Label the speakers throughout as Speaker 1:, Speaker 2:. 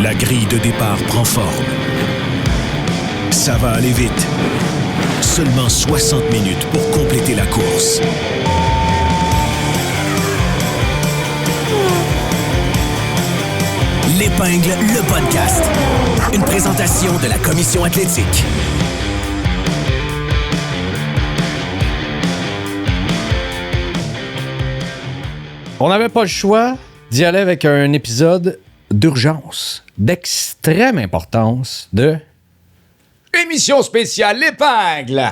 Speaker 1: La grille de départ prend forme. Ça va aller vite. Seulement 60 minutes pour compléter la course. L'Épingle, le podcast. Une présentation de la Commission athlétique.
Speaker 2: On n'avait pas le choix d'y aller avec un épisode d'urgence, d'extrême importance de...
Speaker 3: Émission spéciale L'Épingle!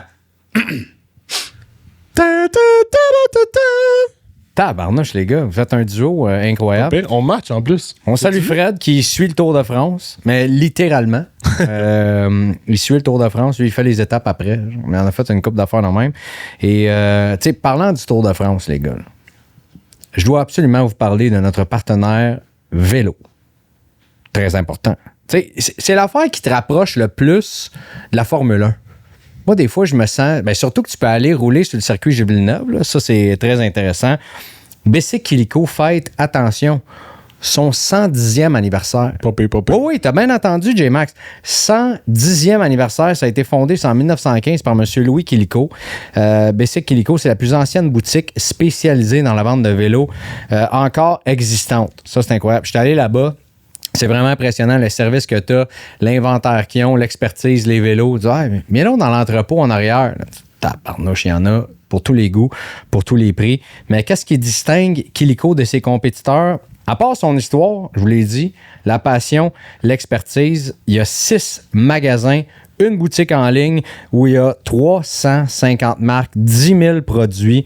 Speaker 2: Tabarnouche, les gars, vous faites un duo incroyable.
Speaker 4: On match en plus.
Speaker 2: On salue Fred qui suit le Tour de France, mais littéralement. Il suit le Tour de France, lui, il fait les étapes après. Mais on a fait une couple d'affaires dans même. Et, tu sais, parlant du Tour de France, les gars, je dois absolument vous parler de notre partenaire Vélo. Très important. Tu sais, c'est l'affaire qui te rapproche le plus de la Formule 1. Moi, des fois, je me sens... Ben, surtout que tu peux aller rouler sur le circuit Gilles Villeneuve. Là, ça, c'est très intéressant. Bicycle Illico fête, attention, son 110e anniversaire.
Speaker 4: Popé.
Speaker 2: Oh oui, t'as bien entendu, J-Max. 110e anniversaire, ça a été fondé en 1915 par M. Louis Illico. Bicycle Illico, c'est la plus ancienne boutique spécialisée dans la vente de vélos encore existante. Ça, c'est incroyable. Je suis allé là-bas. C'est vraiment impressionnant le service que tu as, l'inventaire qu'ils ont, l'expertise, les vélos. Tu dis, ah, viens donc dans l'entrepôt en arrière. Tabarnouche, il y en a pour tous les goûts, pour tous les prix. Mais qu'est-ce qui distingue Illico de ses compétiteurs? À part son histoire, je vous l'ai dit, la passion, l'expertise, il y a 6 magasins, une boutique en ligne où il y a 350 marques, 10 000 produits.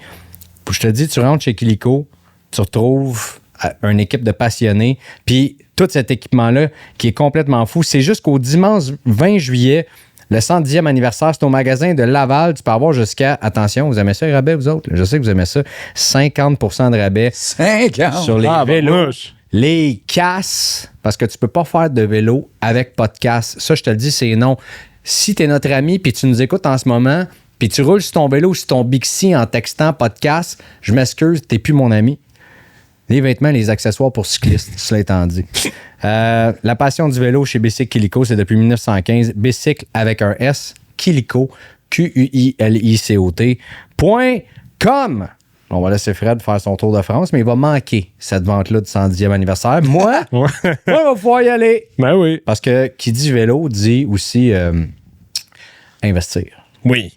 Speaker 2: Je te dis, tu rentres chez Illico, tu retrouves une équipe de passionnés, puis tout cet équipement-là qui est complètement fou. C'est jusqu'au dimanche 20 juillet, le 110e anniversaire, c'est au magasin de Laval. Tu peux avoir jusqu'à, attention, vous aimez ça, les rabais, vous autres? Je sais que vous aimez ça. 50% de rabais
Speaker 3: 50
Speaker 2: sur les vélos, les casses, parce que tu peux pas faire de vélo avec pas de casse. Ça, je te le dis, c'est non. Si tu es notre ami puis tu nous écoutes en ce moment, puis tu roules sur ton vélo ou sur ton Bixi en textant pas de casse, je m'excuse, t'es plus mon ami. Les vêtements, les accessoires pour cyclistes, cela étant dit. La passion du vélo chez Bicycle Illico, c'est depuis 1915. Bicycle avec un S, Illico, QUILICOT.com. On va laisser Fred faire son tour de France, mais il va manquer cette vente-là du 110e anniversaire. Moi, on va pouvoir y aller.
Speaker 4: Ben oui.
Speaker 2: Parce que qui dit vélo dit aussi investir.
Speaker 4: Oui.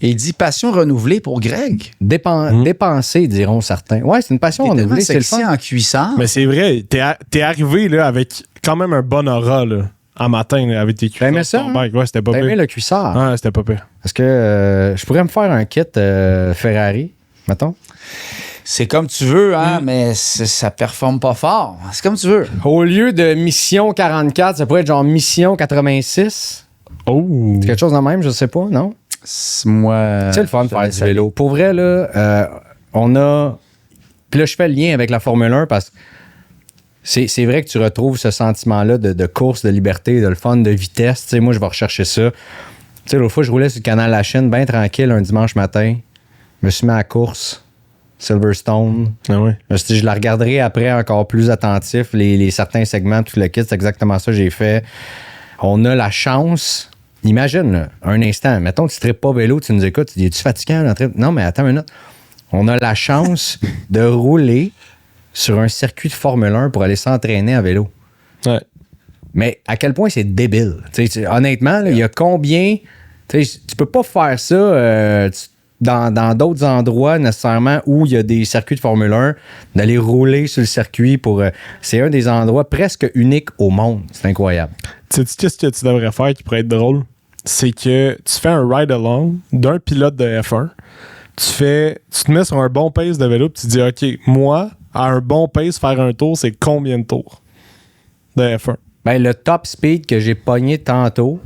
Speaker 3: Et il dit passion renouvelée pour Greg.
Speaker 2: Dépenser, diront certains. Ouais, c'est une passion renouvelée, c'est le fun.
Speaker 3: En cuissard.
Speaker 4: Mais c'est vrai, t'es arrivé là, avec quand même un bon aura là, en matin là, avec tes cuissards.
Speaker 2: T'as aimé ça? Hein?
Speaker 4: Ouais, c'était pas
Speaker 2: T'as
Speaker 4: pire.
Speaker 2: aimé le cuissard?
Speaker 4: Ouais, c'était pas pire.
Speaker 2: Parce que je pourrais me faire un kit Ferrari, mettons.
Speaker 3: C'est comme tu veux, hein, mais ça performe pas fort. C'est comme tu veux.
Speaker 2: Au lieu de Mission 44, ça pourrait être genre Mission 86.
Speaker 4: Oh!
Speaker 2: C'est quelque chose de même, je sais pas, non?
Speaker 3: Moi.
Speaker 2: C'est le fun de faire du vélo. Pour vrai, là, on a... Puis là, je fais le lien avec la Formule 1 parce que c'est vrai que tu retrouves ce sentiment-là de course, de liberté, de le fun, de vitesse. Tu sais, moi, je vais rechercher ça. Tu sais, l'autre fois, je roulais sur le canal La Chaîne, bien tranquille, un dimanche matin. Je me suis mis à la course. Silverstone.
Speaker 4: Ah ouais.
Speaker 2: Je me suis dit, je la regarderai après encore plus attentif, les certains segments, tout le kit. C'est exactement ça que j'ai fait. On a la chance... Imagine, là, un instant, mettons que tu ne tripes pas vélo, tu nous écoutes, tu dis, es-tu fatiguant? Non, mais attends une minute. On a la chance de rouler sur un circuit de Formule 1 pour aller s'entraîner à vélo.
Speaker 4: Ouais.
Speaker 2: Mais à quel point c'est débile. Honnêtement, il y a combien... Tu peux pas faire ça dans d'autres endroits nécessairement où il y a des circuits de Formule 1, d'aller rouler sur le circuit pour... c'est un des endroits presque uniques au monde. C'est incroyable.
Speaker 4: Sais-tu qu'est-ce que tu devrais faire qui pourrait être drôle? C'est que tu fais un ride-along d'un pilote de F1. Tu te mets sur un bon pace de vélo et tu te dis, OK, moi, à un bon pace, faire un tour, c'est combien de tours de F1?
Speaker 2: Ben, le top speed que j'ai pogné tantôt,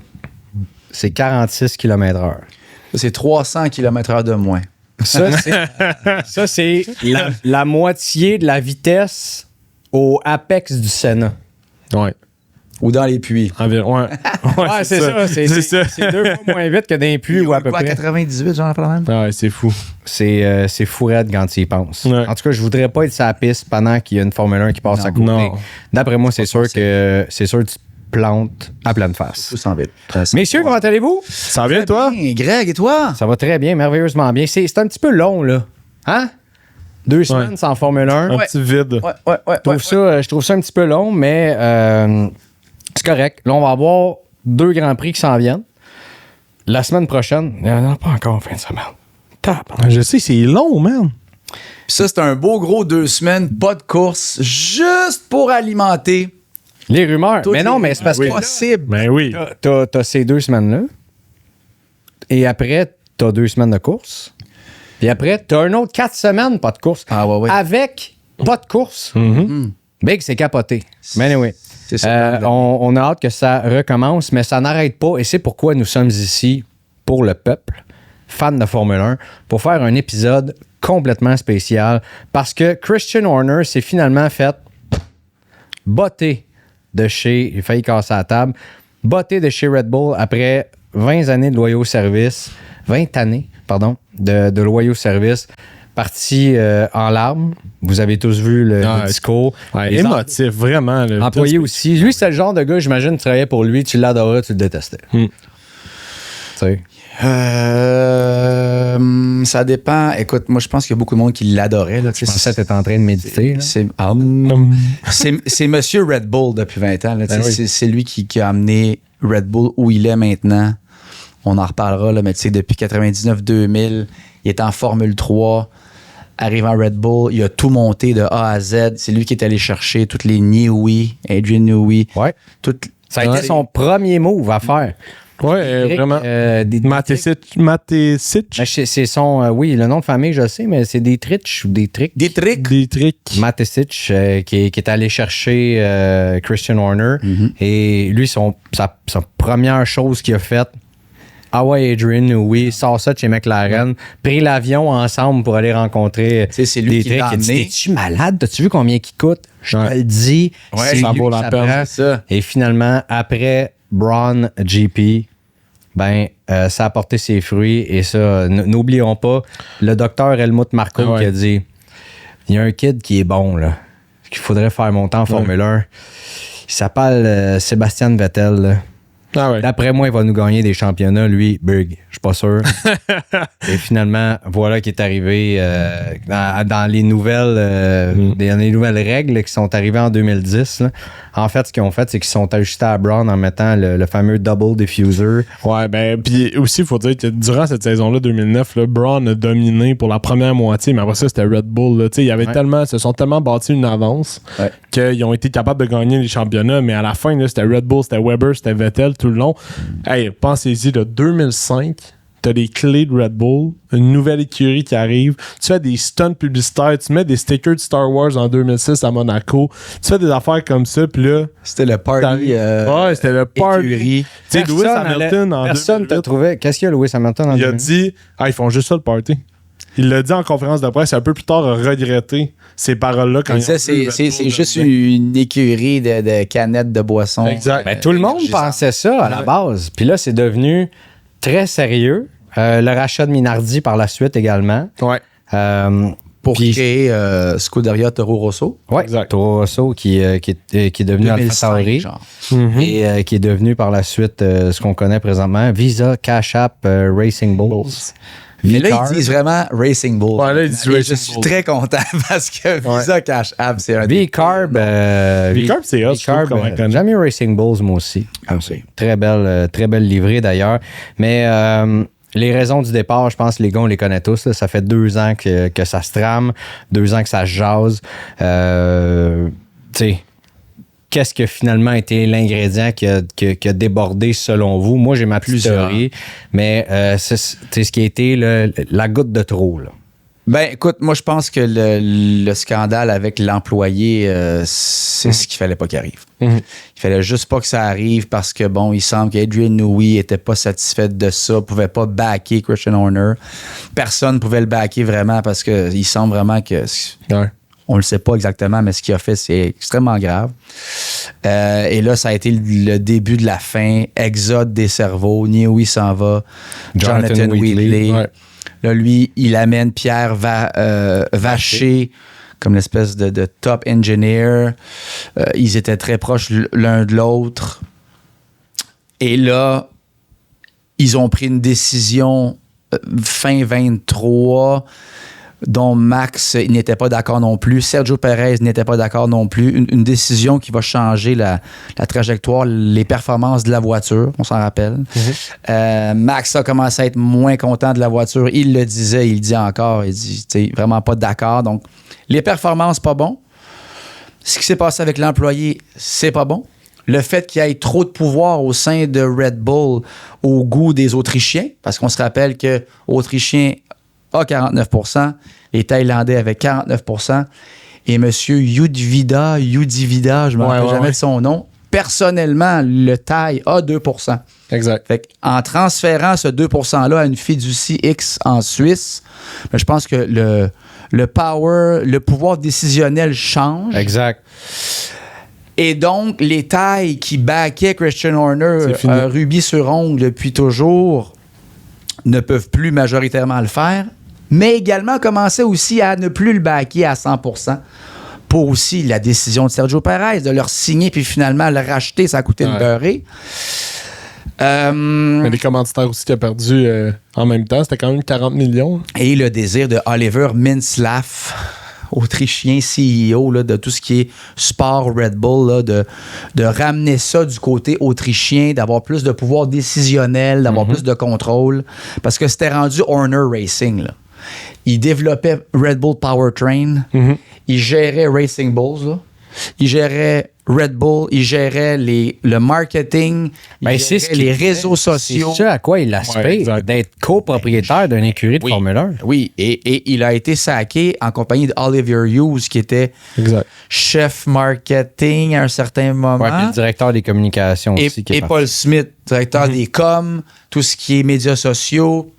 Speaker 2: c'est 46 km/h.
Speaker 3: C'est 300 km/h de moins.
Speaker 2: Ça, c'est la moitié de la vitesse au apex du Senna.
Speaker 4: Ouais.
Speaker 3: Ou dans les puits.
Speaker 4: Environ, ouais.
Speaker 2: Ouais, c'est ça. C'est 2 fois moins vite que d'un puits ou à peu
Speaker 3: Quoi,
Speaker 2: près.
Speaker 3: 98, j'en ai pas la même.
Speaker 4: Ouais, c'est fou.
Speaker 2: C'est fou raide quand tu y penses.
Speaker 4: Ouais.
Speaker 2: En tout cas, je voudrais pas être sur la piste pendant qu'il y a une Formule 1 qui passe à côté.
Speaker 4: Non.
Speaker 2: D'après moi, c'est sûr que tu te plantes à pleine face.
Speaker 3: Tout s'en vite.
Speaker 2: Messieurs, comment allez-vous?
Speaker 4: Ça va bien, toi?
Speaker 3: Greg, et toi?
Speaker 2: Ça va très bien, merveilleusement bien. C'est un petit peu long, là. Hein? 2 semaines sans Formule 1.
Speaker 4: Un petit vide.
Speaker 3: Ouais.
Speaker 2: Je trouve ça un petit peu long, mais c'est correct. Là, on va avoir 2 Grands Prix qui s'en viennent. La semaine prochaine, non, pas encore en fin de semaine.
Speaker 4: Je sais, c'est long, man.
Speaker 3: Puis ça, c'est un beau gros 2 semaines, pas de course, juste pour alimenter.
Speaker 2: Les rumeurs. Mais non, mais c'est parce que
Speaker 3: possible.
Speaker 4: Ben oui.
Speaker 2: t'as ces 2 semaines-là. Et après, t'as 2 semaines de course. Puis après, t'as un autre 4 semaines, pas de course.
Speaker 3: Ah, ouais.
Speaker 2: Avec pas de course. Big, c'est capoté. Mais anyway.
Speaker 3: C'est ça.
Speaker 2: On a hâte que ça recommence, mais ça n'arrête pas. Et c'est pourquoi nous sommes ici pour le peuple, fans de Formule 1, pour faire un épisode complètement spécial. Parce que Christian Horner s'est finalement fait botter de chez... J'ai failli casser la table. Botter de chez Red Bull après 20 années de loyaux service. 20 années, pardon, de loyaux service. Parti en larmes. Vous avez tous vu le discours.
Speaker 4: Ouais,
Speaker 2: Les
Speaker 4: émotif, vraiment. Là.
Speaker 2: employés aussi. Lui, c'est le genre de gars, j'imagine, tu travaillais pour lui, tu l'adorais, tu le détestais. Tu sais.
Speaker 3: Ça dépend. Écoute, moi, je pense qu'il y a beaucoup de monde qui l'adorait. Là,
Speaker 2: Je pensais que t'étais en train de méditer. Là.
Speaker 3: C'est Monsieur Red Bull depuis 20 ans. Là,
Speaker 2: Ben oui.
Speaker 3: c'est lui qui a amené Red Bull où il est maintenant. On en reparlera, là, mais tu sais, depuis 99-2000, il est en Formule 3. Arrive en Red Bull, il a tout monté de A à Z. C'est lui qui est allé chercher toutes les Newey, Adrian Newey.
Speaker 2: Ouais.
Speaker 3: Toutes...
Speaker 2: Ça a été son premier move à faire.
Speaker 4: Ouais, vraiment.
Speaker 2: Matesic. C'est son... oui, le nom de famille, je sais, mais c'est Dietrich ou Dietrich.
Speaker 4: Dietrich.
Speaker 2: Matesic, qui est allé chercher Christian Horner. Et lui, sa première chose qu'il a faite, ah ouais, Adrian, oui, sort ça de chez McLaren, pris l'avion ensemble pour aller rencontrer
Speaker 3: c'est lui qui l'a amené.
Speaker 2: T'es-tu malade? T'as-tu vu combien il coûte? Je te le dis.
Speaker 3: Ouais,
Speaker 2: ça
Speaker 3: lui
Speaker 2: vaut
Speaker 3: que
Speaker 2: la
Speaker 3: ça
Speaker 2: peine.
Speaker 3: prend, ça.
Speaker 2: Et finalement, après Braun GP, ça a porté ses fruits. Et ça, n'oublions pas, le docteur Helmut Marko qui a dit, il y a un kid qui est bon, là, qu'il faudrait faire monter en Formule 1. Il s'appelle Sébastien Vettel, là.
Speaker 4: Ah ouais.
Speaker 2: D'après moi, il va nous gagner des championnats, lui, Big. Je suis pas sûr. Et finalement, voilà qui est arrivé dans les nouvelles dans les nouvelles règles qui sont arrivées en 2010. Là. En fait, ce qu'ils ont fait, c'est qu'ils sont ajustés à Braun en mettant le fameux double diffuser.
Speaker 4: Ouais, ben, puis aussi, il faut dire que durant cette saison-là, 2009, là, Braun a dominé pour la première moitié, mais après ça, c'était Red Bull. Là. Il y avait tellement, se sont tellement bâtis une avance qu'ils ont été capables de gagner les championnats, mais à la fin, là, c'était Red Bull, c'était Weber, c'était Vettel tout le long. Hey, pensez-y, de 2005, t'as les clés de Red Bull, une nouvelle écurie qui arrive, tu fais des stunts publicitaires, tu mets des stickers de Star Wars en 2006 à Monaco, tu fais des affaires comme ça, puis là...
Speaker 3: C'était le party
Speaker 4: ouais, c'était le party.
Speaker 3: écurie.
Speaker 4: Tu sais, Lewis Hamilton en
Speaker 2: Personne t'a trouvé. Qu'est-ce qu'il y a, Lewis Hamilton en
Speaker 4: il a
Speaker 2: 2008?
Speaker 4: dit, ils font juste ça le party. Il l'a dit en conférence de presse, un peu plus tard, a regretté ces paroles-là. Quand
Speaker 3: C'est juste une écurie de canettes de boissons.
Speaker 4: Exact.
Speaker 2: Ben, tout le monde pensait ça à la base. Puis là, c'est devenu très sérieux. Le rachat de Minardi par la suite également.
Speaker 4: Ouais.
Speaker 3: Pour créer Scuderia Toro Rosso.
Speaker 2: Oui, Toro Rosso qui est devenu AlphaTauri et qui est devenu par la suite ce qu'on connaît présentement, Visa Cash App Racing Bulls.
Speaker 3: Mais là, ils disent vraiment Racing Bulls.
Speaker 4: Ouais, là, ils disent
Speaker 3: et
Speaker 4: Racing
Speaker 3: je suis
Speaker 4: Bulls.
Speaker 3: très content parce que Visa Cash App, c'est un
Speaker 2: V-Carb.
Speaker 4: V-Carb, c'est hot, je trouve, comme un
Speaker 2: J'aime mieux Racing Bulls, moi aussi. Très belle livrée d'ailleurs. Mais les raisons du départ, je pense que les gars, on les connaît tous. Là. Ça fait 2 ans que ça se trame, 2 ans que ça se jase. Tu sais, qu'est-ce que finalement a été l'ingrédient qui a débordé selon vous? Moi, j'ai ma petite théorie, mais c'est ce qui a été la goutte de trop. Là.
Speaker 3: Ben, écoute, moi, je pense que le scandale avec l'employé, c'est ce qu'il fallait pas qu'il arrive. Il fallait juste pas que ça arrive parce que, bon, il semble qu'Adrian Newey était pas satisfait de ça, pouvait pas backer Christian Horner. Personne pouvait le backer vraiment parce que il semble vraiment que...
Speaker 4: Ouais.
Speaker 3: On ne le sait pas exactement, mais ce qu'il a fait, c'est extrêmement grave. Et là, ça a été le début de la fin. Exode des cerveaux. Nioui s'en va. Jonathan Wheatley.
Speaker 4: Ouais.
Speaker 3: Là, lui, il amène Pierre Vacher comme l'espèce de top engineer. Ils étaient très proches l'un de l'autre. Et là, ils ont pris une décision fin 23 dont Max n'était pas d'accord non plus. Sergio Perez n'était pas d'accord non plus. Une décision qui va changer la trajectoire, les performances de la voiture, on s'en rappelle. Max a commencé à être moins content de la voiture. Il le disait, il le dit encore. Il dit, tu sais, vraiment pas d'accord. Donc, les performances, pas bon. Ce qui s'est passé avec l'employé, c'est pas bon. Le fait qu'il y ait trop de pouvoir au sein de Red Bull au goût des Autrichiens, parce qu'on se rappelle que Autrichiens a 49%, les Thaïlandais avaient 49%, et M. Yudivida, je ne me rappelle jamais de son nom, personnellement, le Thaï a 2%.
Speaker 4: Exact.
Speaker 3: Fait en transférant ce 2%-là à une fiducie X en Suisse, ben, je pense que le pouvoir décisionnel change.
Speaker 2: Exact.
Speaker 3: Et donc, les Thaïs qui backaient Christian Horner, rubis sur ongle depuis toujours, ne peuvent plus majoritairement le faire, mais également commençaient aussi à ne plus le backer à 100%. Pour aussi la décision de Sergio Perez de leur signer puis finalement le racheter, ça a coûté une beurrée.
Speaker 4: Mais les commanditaires aussi qui a perdu en même temps, c'était quand même 40 millions.
Speaker 3: Et le désir de Oliver Mintzlaff, autrichien CEO là, de tout ce qui est sport Red Bull, là, de ramener ça du côté autrichien, d'avoir plus de pouvoir décisionnel, d'avoir plus de contrôle. Parce que c'était rendu Horner Racing. Là. Il développait Red Bull Powertrain. Il gérait Racing Bulls. Là. Il gérait Red Bull. Il gérait le marketing. Il gérait les réseaux sociaux.
Speaker 2: C'est ça à quoi il aspire, d'être copropriétaire d'une écurie de Formule 1.
Speaker 3: Oui, et il a été saqué en compagnie d'Oliver Hughes, qui était chef marketing à un certain moment.
Speaker 2: Oui, puis le directeur des communications aussi.
Speaker 3: Et Paul Smith, directeur des coms, tout ce qui est médias sociaux.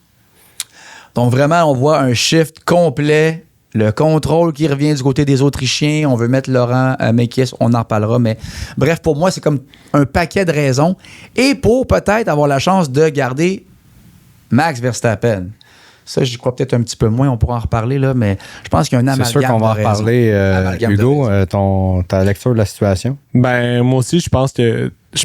Speaker 3: Donc, vraiment, on voit un shift complet. Le contrôle qui revient du côté des Autrichiens. On veut mettre Laurent Mekies, on en reparlera. Mais bref, pour moi, c'est comme un paquet de raisons. Et pour peut-être avoir la chance de garder Max Verstappen. Ça, j'y crois peut-être un petit peu moins. On pourra en reparler, là, mais je pense qu'il y a un amalgame.
Speaker 2: C'est sûr qu'on va en reparler, Hugo, ta lecture de la situation.
Speaker 4: Ben, moi aussi, je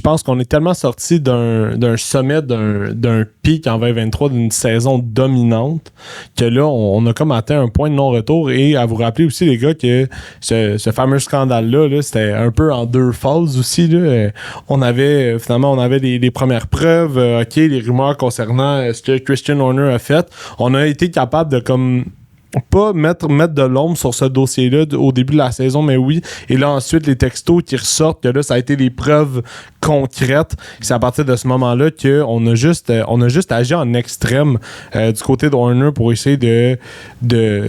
Speaker 4: pense qu'on est tellement sorti d'un sommet, d'un pic en 2023, d'une saison dominante, que là, on a comme atteint un point de non-retour. Et à vous rappeler aussi, les gars, que ce fameux scandale-là, là, c'était un peu en deux phases aussi. Là. On avait les premières preuves, les rumeurs concernant ce que Christian Horner a fait. On a été capable de comme pas mettre de l'ombre sur ce dossier-là au début de la saison, mais oui. Et là, ensuite, les textos qui ressortent, que là, ça a été des preuves concrètes. C'est à partir de ce moment-là qu'on a juste agi en extrême du côté de Horner pour essayer de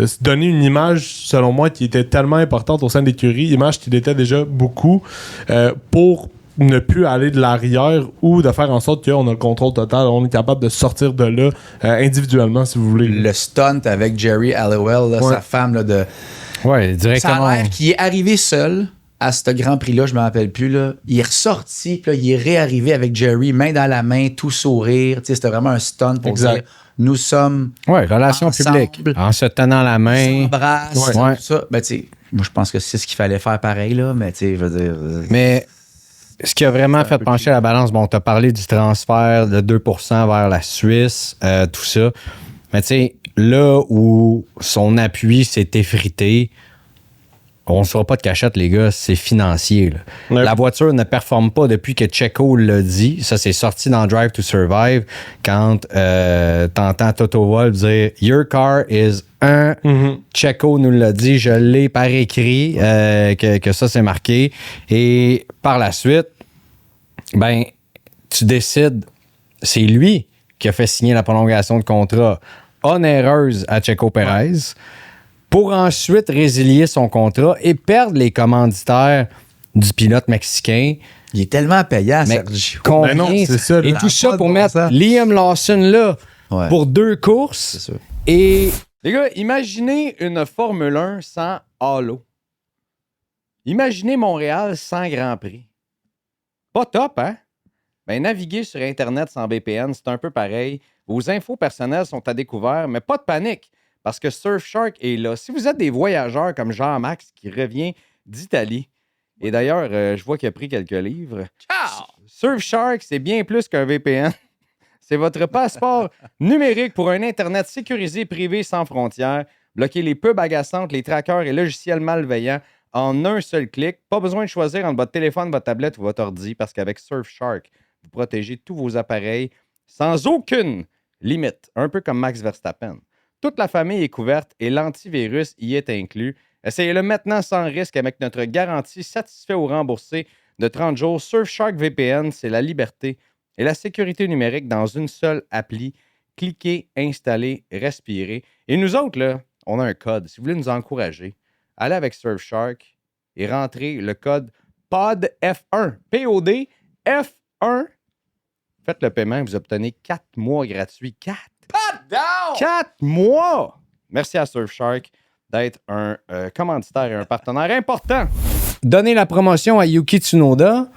Speaker 4: se donner une image, selon moi, qui était tellement importante au sein de l'écurie, image qu'il était déjà beaucoup, pour ne plus aller de l'arrière ou de faire en sorte qu'on a le contrôle total. On est capable de sortir de là individuellement, si vous voulez.
Speaker 3: Le stunt avec Jerry Halliwell, là, sa femme là, de...
Speaker 2: Oui, directement.
Speaker 3: Sa mère qui est arrivée seule à ce Grand Prix-là, je ne me rappelle plus. Là. Il est ressorti, puis là, il est réarrivé avec Jerry, main dans la main, tout sourire. C'était vraiment un stunt pour dire nous sommes
Speaker 2: relation
Speaker 3: ensemble,
Speaker 2: publique. En se tenant la main.
Speaker 3: On s'embrasse, tout ça. Ben, moi, je pense que c'est ce qu'il fallait faire pareil, là, mais je veux dire...
Speaker 2: Mais... Ce qui a vraiment fait pencher la balance, bon, tu as parlé du transfert de 2% vers la Suisse, tout ça. Mais tu sais, là où son appui s'est effrité, on ne sera pas de cachette, les gars, c'est financier. Ouais. La voiture ne performe pas depuis que Checo l'a dit. Ça, c'est sorti dans Drive to Survive quand t'entends Toto Wolff dire « Your car is un... Checo nous l'a dit, je l'ai par écrit, que ça, c'est marqué. Et par la suite, ben, tu décides, c'est lui qui a fait signer la prolongation de contrat onéreuse à Checo Pérez pour ensuite résilier son contrat et perdre les commanditaires du pilote mexicain.
Speaker 3: Il est tellement payant, Sergio.
Speaker 2: Combien? Non, c'est ça, et tout ça pour mettre Liam Lawson là pour 2 courses. Et les gars, imaginez une Formule 1 sans halo. Imaginez Montréal sans Grand Prix. Pas top, hein? Ben, naviguer sur Internet sans VPN, c'est un peu pareil. Vos infos personnelles sont à découvert, mais pas de panique, parce que Surfshark est là. Si vous êtes des voyageurs comme Jean-Max qui revient d'Italie, et d'ailleurs, je vois qu'il a pris quelques livres.
Speaker 3: Ciao!
Speaker 2: Surfshark, c'est bien plus qu'un VPN. C'est votre passeport numérique pour un Internet sécurisé, privé, sans frontières. Bloquez les pubs agaçantes, les trackers et logiciels malveillants en un seul clic. Pas besoin de choisir entre votre téléphone, votre tablette ou votre ordi, parce qu'avec Surfshark, vous protégez tous vos appareils sans aucune limite. Un peu comme Max Verstappen. Toute la famille est couverte et l'antivirus y est inclus. Essayez-le maintenant sans risque avec notre garantie satisfait ou remboursé de 30 jours. Surfshark VPN, c'est la liberté et la sécurité numérique dans une seule appli. Cliquez, installez, respirez. Et nous autres, là, on a un code. Si vous voulez nous encourager, allez avec Surfshark et rentrez le code PODF1. P-O-D F1. Faites le paiement et vous obtenez 4 mois gratuits. 4 mois! Merci à Surfshark d'être un commanditaire et un partenaire important. Donner la promotion à Yuki Tsunoda,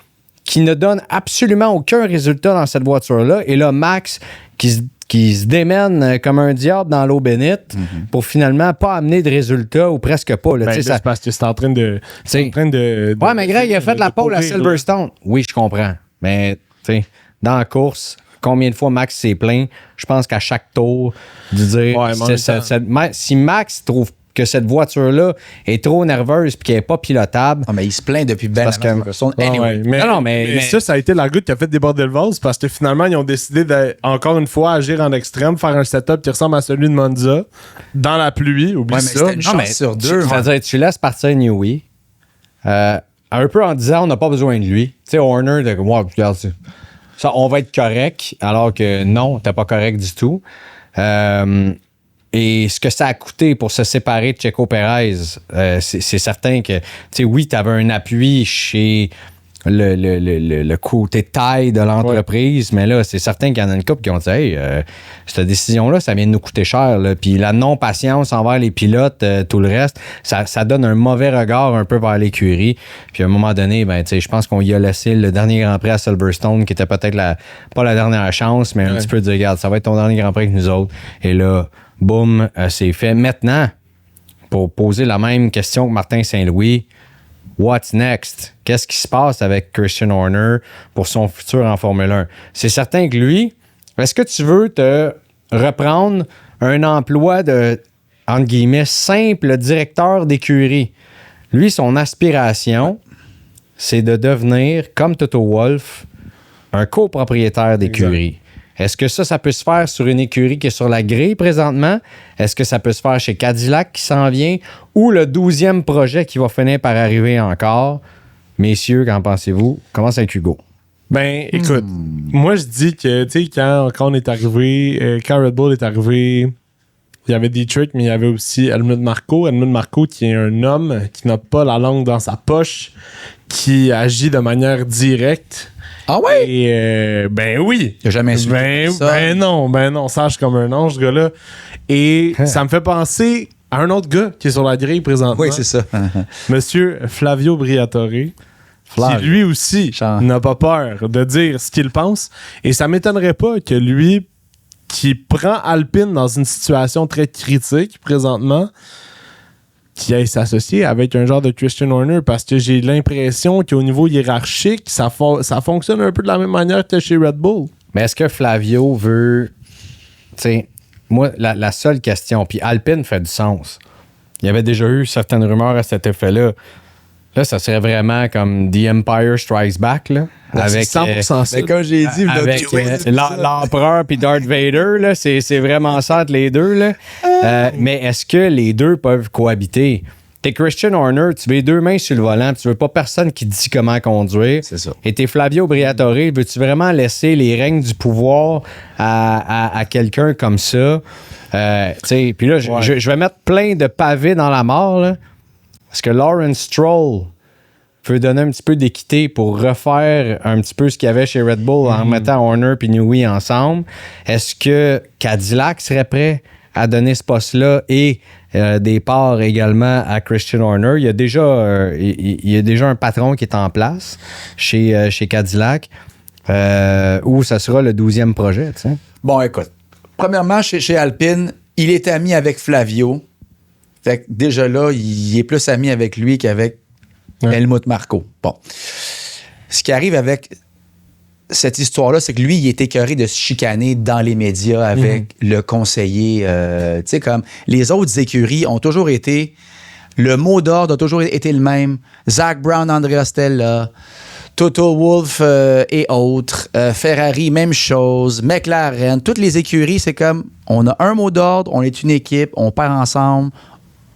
Speaker 2: qui ne donne absolument aucun résultat dans cette voiture-là. Et là, Max, qui se démène comme un diable dans l'eau bénite pour finalement pas amener de résultats ou presque pas. Là,
Speaker 4: Ben,
Speaker 2: ça,
Speaker 4: c'est parce que c'est en train de.
Speaker 2: ouais, mais Greg, il a fait la pole à Silverstone. Oui, je comprends. Mais, tu sais, dans la course, combien de fois Max s'est plaint? Je pense qu'à chaque tour, de dire si Max trouve que cette voiture-là est trop nerveuse et qu'elle n'est pas pilotable.
Speaker 3: Ah, mais il se plaint depuis ben
Speaker 2: parce
Speaker 3: avant Silverstone. Anyway.
Speaker 2: Mais
Speaker 4: ça, ça a été la goutte qui a fait déborder le vase parce que finalement, ils ont décidé encore une fois agir en extrême, faire un setup qui ressemble à celui de Monza dans la pluie. Oublie ça.
Speaker 3: C'était une chance sur deux.
Speaker 2: C'est-à-dire, tu laisses partir Newey un peu en disant on n'a pas besoin de lui. Tu sais, Horner, regarde ça, on va être correct, alors que non, t'es pas correct du tout. Et ce que ça a coûté pour se séparer de Checo Pérez, c'est certain que, tu sais, oui, tu avais un appui chez le côté taille de l'entreprise, mais là, c'est certain qu'il y en a une couple qui ont dit hey, cette décision-là, ça vient de nous coûter cher. Là. Puis la non-patience envers les pilotes, tout le reste, ça donne un mauvais regard un peu vers l'écurie. Puis à un moment donné, ben, je pense qu'on y a laissé le dernier Grand Prix à Silverstone, qui était peut-être pas la dernière chance, mais un petit peu de dire regarde, ça va être ton dernier Grand Prix avec nous autres. Et là, boum, c'est fait. Maintenant, pour poser la même question que Martin Saint-Louis, what's next? Qu'est-ce qui se passe avec Christian Horner pour son futur en Formule 1? C'est certain que lui, est-ce que tu veux te reprendre un emploi de, entre guillemets, simple directeur d'écurie? Lui, son aspiration, c'est de devenir, comme Toto Wolff, un copropriétaire d'écurie. Est-ce que ça peut se faire sur une écurie qui est sur la grille présentement? Est-ce que ça peut se faire chez Cadillac qui s'en vient? Ou le 12e projet qui va finir par arriver encore? Messieurs, qu'en pensez-vous? Commence avec Hugo.
Speaker 4: Ben, écoute, moi, je dis que, tu sais, quand on est arrivé, quand Red Bull est arrivé, il y avait Dietrich, mais il y avait aussi Helmut Marko. Helmut Marko, qui est un homme qui n'a pas la langue dans sa poche, qui agit de manière directe.
Speaker 3: Ah ouais?
Speaker 4: Et ben oui.
Speaker 3: Il a jamais su ça.
Speaker 4: Ben non, sage comme un ange, ce gars-là. Et ça me fait penser à un autre gars qui est sur la grille présentement.
Speaker 3: Oui, c'est ça.
Speaker 4: Monsieur Flavio Briatore. Qui lui aussi n'a pas peur de dire ce qu'il pense. Et ça m'étonnerait pas que lui, qui prend Alpine dans une situation très critique présentement, qui aille s'associer avec un genre de Christian Horner, parce que j'ai l'impression qu'au niveau hiérarchique, ça fonctionne un peu de la même manière que chez Red Bull.
Speaker 2: Mais est-ce que Flavio veut... Tu sais, moi, la seule question, puis Alpine fait du sens. Il y avait déjà eu certaines rumeurs à cet effet-là. Là, ça serait vraiment comme The Empire Strikes Back, là.
Speaker 4: Avec 100% ça.
Speaker 3: Comme j'ai dit,
Speaker 2: avec l'empereur puis Darth Vader, là, c'est vraiment ça entre les deux, là. Mais est-ce que les deux peuvent cohabiter? T'es Christian Horner, tu veux les deux mains sur le volant, tu veux pas personne qui te dit comment conduire.
Speaker 3: C'est ça.
Speaker 2: Et t'es Flavio Briatore, veux-tu vraiment laisser les règnes du pouvoir à quelqu'un comme ça? Puis là, je vais mettre plein de pavés dans la mort, là. Parce que Lawrence Stroll peut donner un petit peu d'équité pour refaire un petit peu ce qu'il y avait chez Red Bull en mettant Horner et Newey ensemble. Est-ce que Cadillac serait prêt à donner ce poste-là et des parts également à Christian Horner. Il y a déjà un patron qui est en place chez Cadillac où ça sera le 12e projet. Tu sais.
Speaker 3: Bon, écoute. Premièrement, chez Alpine, il est ami avec Flavio. Fait que déjà là, il est plus ami avec lui qu'avec Helmut Marko. Bon. Ce qui arrive avec cette histoire-là, c'est que lui, il est écœuré de se chicaner dans les médias avec le conseiller. Tu sais, comme les autres écuries ont toujours été... Le mot d'ordre a toujours été le même. Zach Brown, Andrea Stella, Toto Wolff et autres. Ferrari, même chose. McLaren, toutes les écuries, c'est comme... On a un mot d'ordre, on est une équipe, on perd ensemble,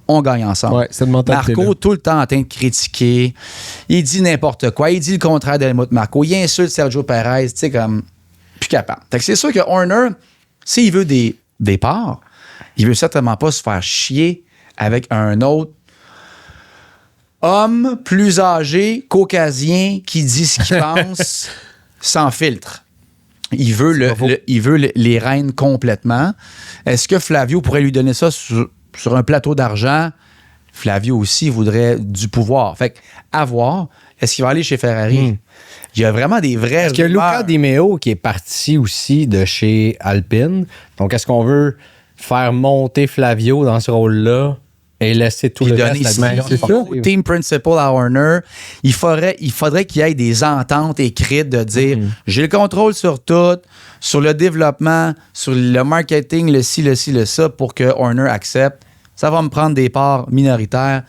Speaker 3: on gagne ensemble.
Speaker 4: Ouais, cette mentalité-là.
Speaker 3: Marco, tout le temps en train de critiquer. Il dit n'importe quoi. Il dit le contraire d'Helmut Marko. Il insulte Sergio Perez. Tu sais, comme... Plus capable. Fait que c'est sûr que Horner, s'il veut des parts, il veut certainement pas se faire chier avec un autre homme plus âgé, caucasien, qui dit ce qu'il pense sans filtre. Il veut, les rênes complètement. Est-ce que Flavio pourrait lui donner ça sur un plateau d'argent? Flavio aussi voudrait du pouvoir. Fait à voir. Est-ce qu'il va aller chez Ferrari? Il y a vraiment des vrais...
Speaker 2: Est-ce qu'il y a Luca Di Meo qui est parti aussi de chez Alpine? Donc, est-ce qu'on veut faire monter Flavio dans ce rôle-là et laisser tout le reste
Speaker 3: la team principal à Horner? Il faudrait qu'il y ait des ententes écrites de dire j'ai le contrôle sur tout, sur le développement, sur le marketing, le ci, le ça, pour que Horner accepte. Ça va me prendre des parts minoritaires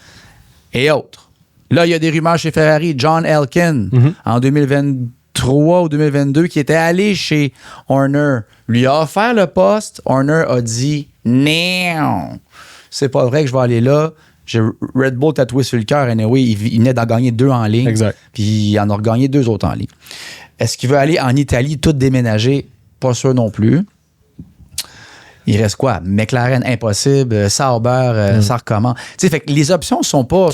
Speaker 3: et autres. Là, il y a des rumeurs chez Ferrari. John Elkann, en 2023 ou 2022, qui était allé chez Horner, lui a offert le poste. Horner a dit « Non, c'est pas vrai que je vais aller là. » J'ai Red Bull tatoué sur le cœur. Anyway, il venait d'en gagner 2 en ligne.
Speaker 4: Exact.
Speaker 3: Puis il en a regagné 2 autres en ligne. Est-ce qu'il veut aller en Italie, tout déménager? Pas sûr non plus. Il reste quoi? McLaren, impossible. Sauber, ça recommence. Tu sais, fait que les options sont pas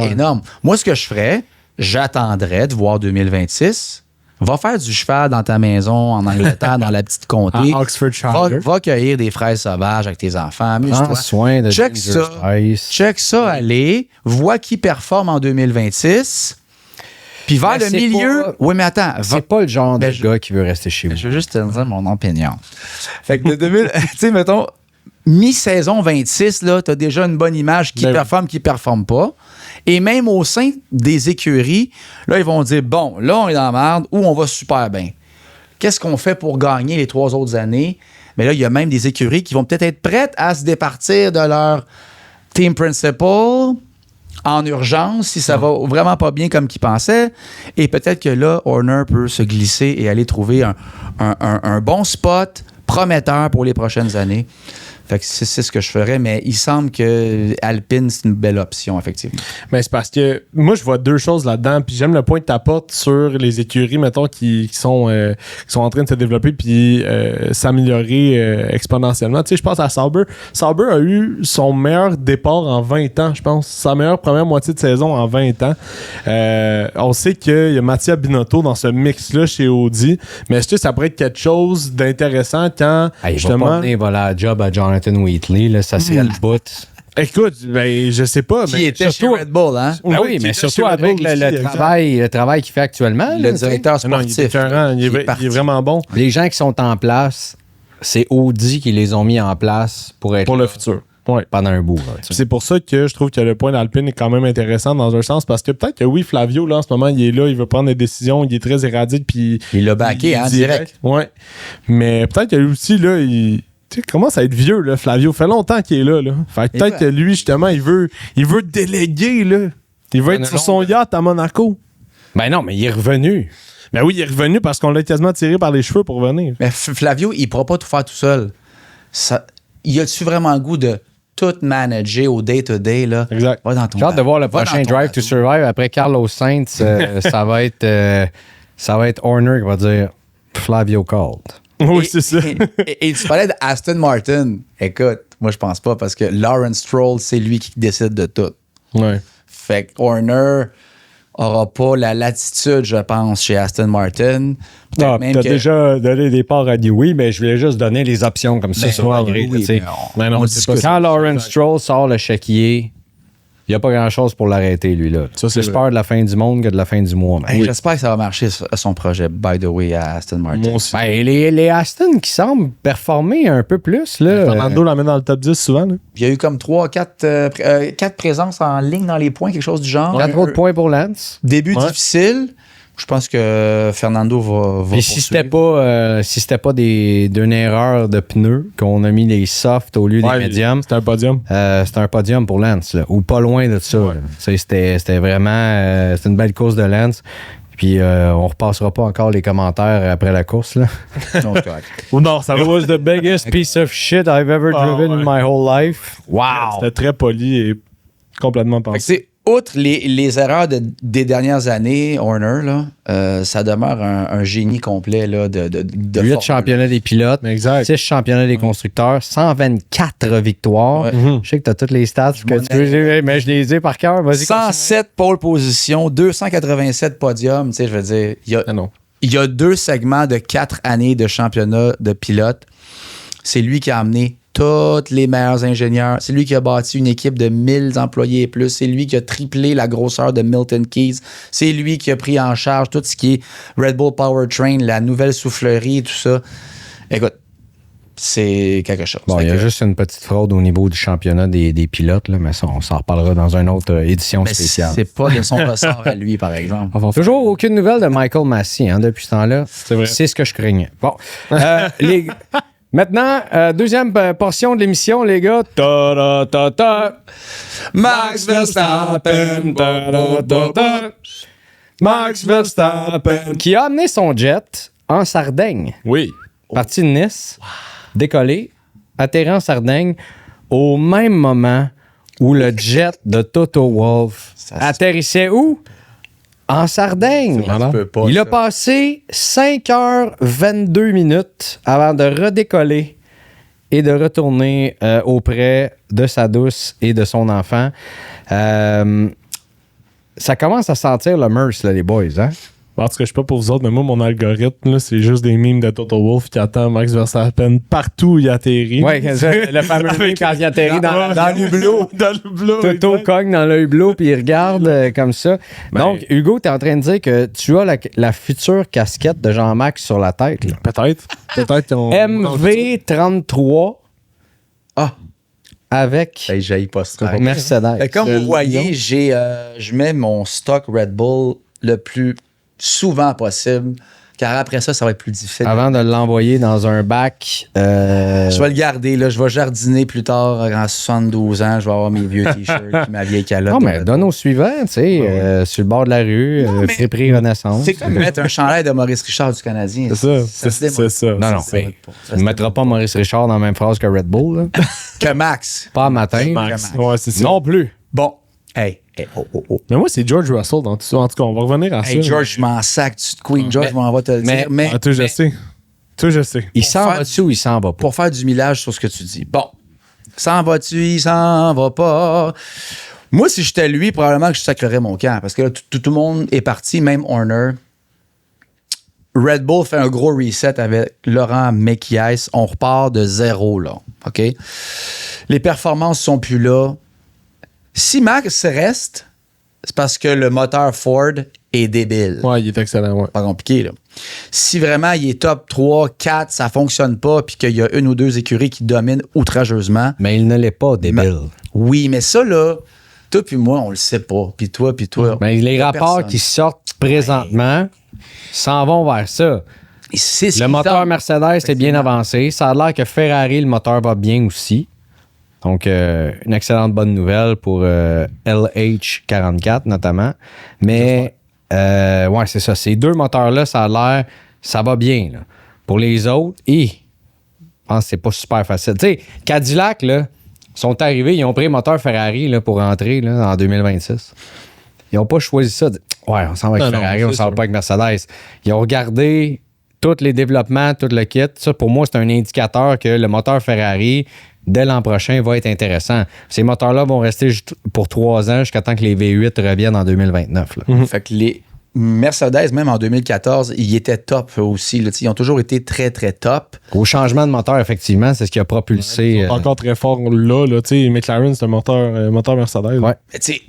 Speaker 3: énormes. Moi, ce que je ferais, j'attendrais de voir 2026. Va faire du cheval dans ta maison en Angleterre, dans la petite comté.
Speaker 4: À Oxfordshire.
Speaker 3: Va cueillir des fraises sauvages avec tes enfants. Amuse-toi.
Speaker 2: Prends soin de
Speaker 3: Check ça, allez. Vois qui performe en 2026. Puis vers le milieu... Oui, mais attends.
Speaker 2: C'est pas le genre de gars qui veut rester chez vous.
Speaker 3: Je veux juste te dire mon opinion. Fait que de 2000... tu sais, mettons, mi-saison 26, là, t'as déjà une bonne image qui performe pas. Et même au sein des écuries, là, ils vont dire, bon, là, on est dans la merde ou on va super bien. Qu'est-ce qu'on fait pour gagner les 3 autres années? Mais là, il y a même des écuries qui vont peut-être être prêtes à se départir de leur team principal en urgence, si ça va vraiment pas bien comme qu'ils pensaient. Et peut-être que là, Horner peut se glisser et aller trouver un bon spot prometteur pour les prochaines années. Fait que c'est ce que je ferais, mais il semble que Alpine, c'est une belle option, effectivement.
Speaker 4: Mais c'est parce que moi, je vois 2 choses là-dedans, puis j'aime le point que tu apportes sur les écuries, mettons, qui sont en train de se développer puis s'améliorer exponentiellement. Tu sais, je pense à Sauber. Sauber a eu son meilleur départ en 20 ans, je pense. Sa meilleure première moitié de saison en 20 ans. On sait qu'il y a Mattia Binotto dans ce mix-là chez Audi, mais est-ce que ça pourrait être quelque chose d'intéressant quand, justement...
Speaker 2: Il va la job à Jonathan Wheatley, là, ça serait le bout.
Speaker 4: Écoute, ben, je sais pas.
Speaker 3: Qui était surtout, chez Red Bull, hein?
Speaker 2: Ben oui, mais surtout avec le travail qu'il fait actuellement.
Speaker 3: Le directeur sportif.
Speaker 4: Non, il est vraiment bon.
Speaker 2: Les gens qui sont en place, c'est Audi qui les ont mis en place pour être
Speaker 4: pour le futur. Ouais.
Speaker 2: Pendant un bout.
Speaker 4: C'est pour ça que je trouve que le point d'Alpine est quand même intéressant dans un sens, parce que peut-être que oui, Flavio, là, en ce moment, il est là, il veut prendre des décisions, il est très éradique, puis...
Speaker 3: Il l'a backé, hein, direct.
Speaker 4: Ouais. Mais peut-être que lui aussi, là, il commence à être vieux, là, Flavio. Fait longtemps qu'il est là, là. Fait que peut-être que lui, justement, il veut déléguer, là. Il veut être sur son yacht à Monaco.
Speaker 2: Ben non, mais il est revenu.
Speaker 4: Ben oui, il est revenu parce qu'on l'a quasiment tiré par les cheveux pour venir.
Speaker 3: Mais Flavio, il pourra pas tout faire tout seul. Il a-tu vraiment le goût de tout manager au day-to-day, là?
Speaker 4: Exact.
Speaker 2: J'ai hâte de voir le prochain Drive to Survive. Après Carlos Sainz, ça va être Horner qui va dire Flavio called.
Speaker 4: Oui, c'est ça.
Speaker 3: Et tu parlais d'Aston Martin. Écoute, moi, je pense pas parce que Lawrence Stroll, c'est lui qui décide de tout.
Speaker 4: Ouais.
Speaker 3: Fait que Horner n'aura pas la latitude, je pense, chez Aston Martin.
Speaker 2: Non,
Speaker 3: Même
Speaker 2: t'as
Speaker 3: que-
Speaker 2: déjà donné des parts à Dewey, mais je voulais juste donner les options comme ça
Speaker 3: Ben,
Speaker 2: sur la grille.
Speaker 3: oui,
Speaker 2: tu sais.
Speaker 3: mais
Speaker 4: non,
Speaker 3: on
Speaker 4: c'est
Speaker 3: discute.
Speaker 2: Quand Lawrence Stroll sort le chéquier, il n'y a pas grand-chose pour l'arrêter, lui. Là.
Speaker 4: Ça, c'est
Speaker 2: Plus
Speaker 4: vrai.
Speaker 2: peur de la fin du monde que de la fin du mois. man.
Speaker 3: Hey, j'espère que ça va marcher, son projet, by the way, à Aston Martin.
Speaker 4: Moi aussi.
Speaker 2: Ben, les Aston qui semblent performer un peu plus. Là,
Speaker 4: Fernando l'emmène dans le top 10 souvent. Là.
Speaker 3: Il y a eu comme 4 présences en ligne dans les points, quelque chose du genre.
Speaker 2: Pas trop de points pour Lance.
Speaker 3: Début
Speaker 4: Ouais.
Speaker 3: difficile. Je pense que Fernando va
Speaker 2: Puis si c'était pas d'une erreur de pneus, qu'on a mis les softs au lieu des médiums,
Speaker 4: C'était un podium.
Speaker 2: c'était un podium pour Lance, là, ou pas loin de ça. là. Tu sais, c'était vraiment c'était une belle course de Lance. Puis on repassera pas encore les commentaires après la course. Là.
Speaker 3: Non, c'est correct.
Speaker 4: Ou non, ça va.
Speaker 2: It was the biggest piece of shit I've ever driven in my whole life. Wow!
Speaker 4: C'était très poli et complètement
Speaker 3: Fait que,
Speaker 4: pensé.
Speaker 3: tu sais, outre les erreurs des dernières années, Horner, là, ça demeure un génie complet là, de
Speaker 2: 8
Speaker 3: Formule.
Speaker 2: championnats des pilotes,
Speaker 4: Exact.
Speaker 2: 6 championnats des constructeurs, 124 victoires.
Speaker 3: Ouais.
Speaker 2: Je sais que tu as toutes les stats que tu veux, mais je les ai par cœur. Vas-y.
Speaker 3: 107 pole positions, 287 podiums. Tu sais, je veux dire,
Speaker 4: Ah non.
Speaker 3: il y a 2 segments de 4 années de championnat de pilote. C'est lui qui a amené tous les meilleurs ingénieurs. C'est lui qui a bâti une équipe de 1000 employés et plus. C'est lui qui a triplé la grosseur de Milton Keynes. C'est lui qui a pris en charge tout ce qui est Red Bull Powertrain, la nouvelle soufflerie, tout ça. Écoute, c'est quelque chose.
Speaker 2: Bon,
Speaker 3: Fait
Speaker 2: il y a
Speaker 3: que-
Speaker 2: juste une petite fraude au niveau du championnat des pilotes, là, mais ça, on s'en reparlera dans une autre édition
Speaker 3: mais
Speaker 2: spéciale.
Speaker 3: c'est pas de son ressort à lui, par exemple.
Speaker 2: Toujours aucune nouvelle de Michael Massey depuis ce temps-là.
Speaker 4: C'est vrai.
Speaker 2: C'est ce que je craignais. Bon. Maintenant, deuxième portion de l'émission, les gars. Ta-da-ta-ta.
Speaker 3: Max Verstappen.
Speaker 2: Ta-da-ta-ta. Max Verstappen. Qui a amené son jet en Sardaigne.
Speaker 4: Oui.
Speaker 2: Parti de Nice, décollé, atterri en Sardaigne au même moment où le jet de Toto Wolff atterrissait où? En Sardaigne.
Speaker 3: Ça se peut pas,
Speaker 2: Il a
Speaker 3: ça.
Speaker 2: passé 5h22 minutes avant de redécoller et de retourner auprès de sa douce et de son enfant. Ça commence à sentir le MERS, là, les boys. Hein?
Speaker 4: En tout cas, je sais pas pour vous autres, mais moi, mon algorithme, là, c'est juste des mimes de Toto Wolff qui attend Max Verstappen partout où il atterrit.
Speaker 2: Oui, le fameux meme quand il atterrit dans l'hublot.
Speaker 4: Dans l'hublot.
Speaker 2: Toto
Speaker 4: exact.
Speaker 2: cogne dans le hublot puis il regarde comme ça.
Speaker 4: Ben-
Speaker 2: Donc, Hugo, tu es en train de dire que tu as la future casquette de Jean-Max sur la tête. là.
Speaker 4: Peut-être. Peut-être qu'on.
Speaker 2: MV33
Speaker 3: Ah,
Speaker 2: avec
Speaker 3: hey, j'haïs pas ça.
Speaker 2: Mercedes.
Speaker 3: Fait que comme vous voyez, je mets mon stock Red Bull le plus souvent possible, car après ça, ça va être plus difficile.
Speaker 2: Avant de l'envoyer dans un bac.
Speaker 3: Je vais le garder, là. Je vais jardiner plus tard, en 72 ans. Je vais avoir mes vieux t-shirts puis ma vieille calotte.
Speaker 2: Non, mais donne au suivant, tu sais, sur le bord de la rue,
Speaker 3: mais-
Speaker 2: friperie Renaissance.
Speaker 3: C'est comme mettre un chandail de Maurice Richard du Canadien.
Speaker 4: C'est ça.
Speaker 3: se
Speaker 4: C'est
Speaker 3: démode.
Speaker 4: ça.
Speaker 2: Non, non,
Speaker 3: Ça
Speaker 2: hey,
Speaker 3: va pas. Ça
Speaker 2: tu
Speaker 3: se
Speaker 2: ne mettras pas Maurice Richard dans la même phrase que Red Bull, là.
Speaker 3: Que Max.
Speaker 2: Pas à matin.
Speaker 4: Max. Ouais, c'est ça.
Speaker 2: Non plus.
Speaker 3: Bon. Hey, oh.
Speaker 4: Mais moi, c'est George Russell dans tout ça. En tout cas, on va revenir à ça.
Speaker 3: Hey, George, je m'en sac. Queen George, je m'en vais te le dire. Mais
Speaker 4: Ah, toi, je sais. Toi, je sais.
Speaker 2: Il s'en
Speaker 3: faire-
Speaker 2: va-tu ou il s'en va pas?
Speaker 3: pour faire du millage sur ce que tu dis. Bon. S'en va-tu, il s'en va pas. Moi, si j'étais lui, probablement que je sacrerais mon camp. Parce que là, tout le monde est parti, même Horner. Red Bull fait un gros reset avec Laurent Mekies. On repart de zéro, là. OK? Les performances sont plus là. Si Max reste, c'est parce que le moteur Ford est débile.
Speaker 4: Ouais, il est excellent. Ouais.
Speaker 3: Pas compliqué, là. Si vraiment il est top 3, 4, ça fonctionne pas, puis qu'il y a une ou deux écuries qui dominent outrageusement.
Speaker 2: Mais il ne l'est pas, débile.
Speaker 3: Oui, mais ça, là, toi puis moi, on le sait pas. Puis toi.
Speaker 2: Mais les rapports
Speaker 3: personne.
Speaker 2: qui sortent présentement s'en vont vers ça.
Speaker 3: Et c'est ce
Speaker 2: Le
Speaker 3: qui
Speaker 2: moteur
Speaker 3: tente.
Speaker 2: Mercedes est bien avancé. Ça a l'air que Ferrari, le moteur va bien aussi. Donc, une excellente bonne nouvelle pour LH44 notamment. Mais, ouais, c'est ça. Ces deux moteurs-là, ça a l'air, ça va bien. Là. Pour les autres, je pense que c'est pas super facile. Tu sais, Cadillac, là, sont arrivés, ils ont pris le moteur Ferrari là, pour rentrer là, en 2026. Ils n'ont pas choisi ça. Ouais, on s'en va avec
Speaker 4: Non,
Speaker 2: Ferrari,
Speaker 4: non,
Speaker 2: on
Speaker 4: c'est
Speaker 2: s'en va
Speaker 4: sûr.
Speaker 2: pas avec Mercedes. Ils ont regardé tous les développements, tout le kit. Ça, pour moi, c'est un indicateur que le moteur Ferrari dès l'an prochain va être intéressant. Ces moteurs-là vont rester pour 3 ans jusqu'à temps que les V8 reviennent en 2029. Là.
Speaker 3: Fait que les Mercedes, même en 2014, ils étaient top aussi. Là. Ils ont toujours été très, très top.
Speaker 2: Au changement de moteur, effectivement, c'est ce qui a propulsé.
Speaker 4: Ils sont encore très forts là. McLaren, c'est un moteur Mercedes.
Speaker 2: Ouais.
Speaker 3: Mais tu sais,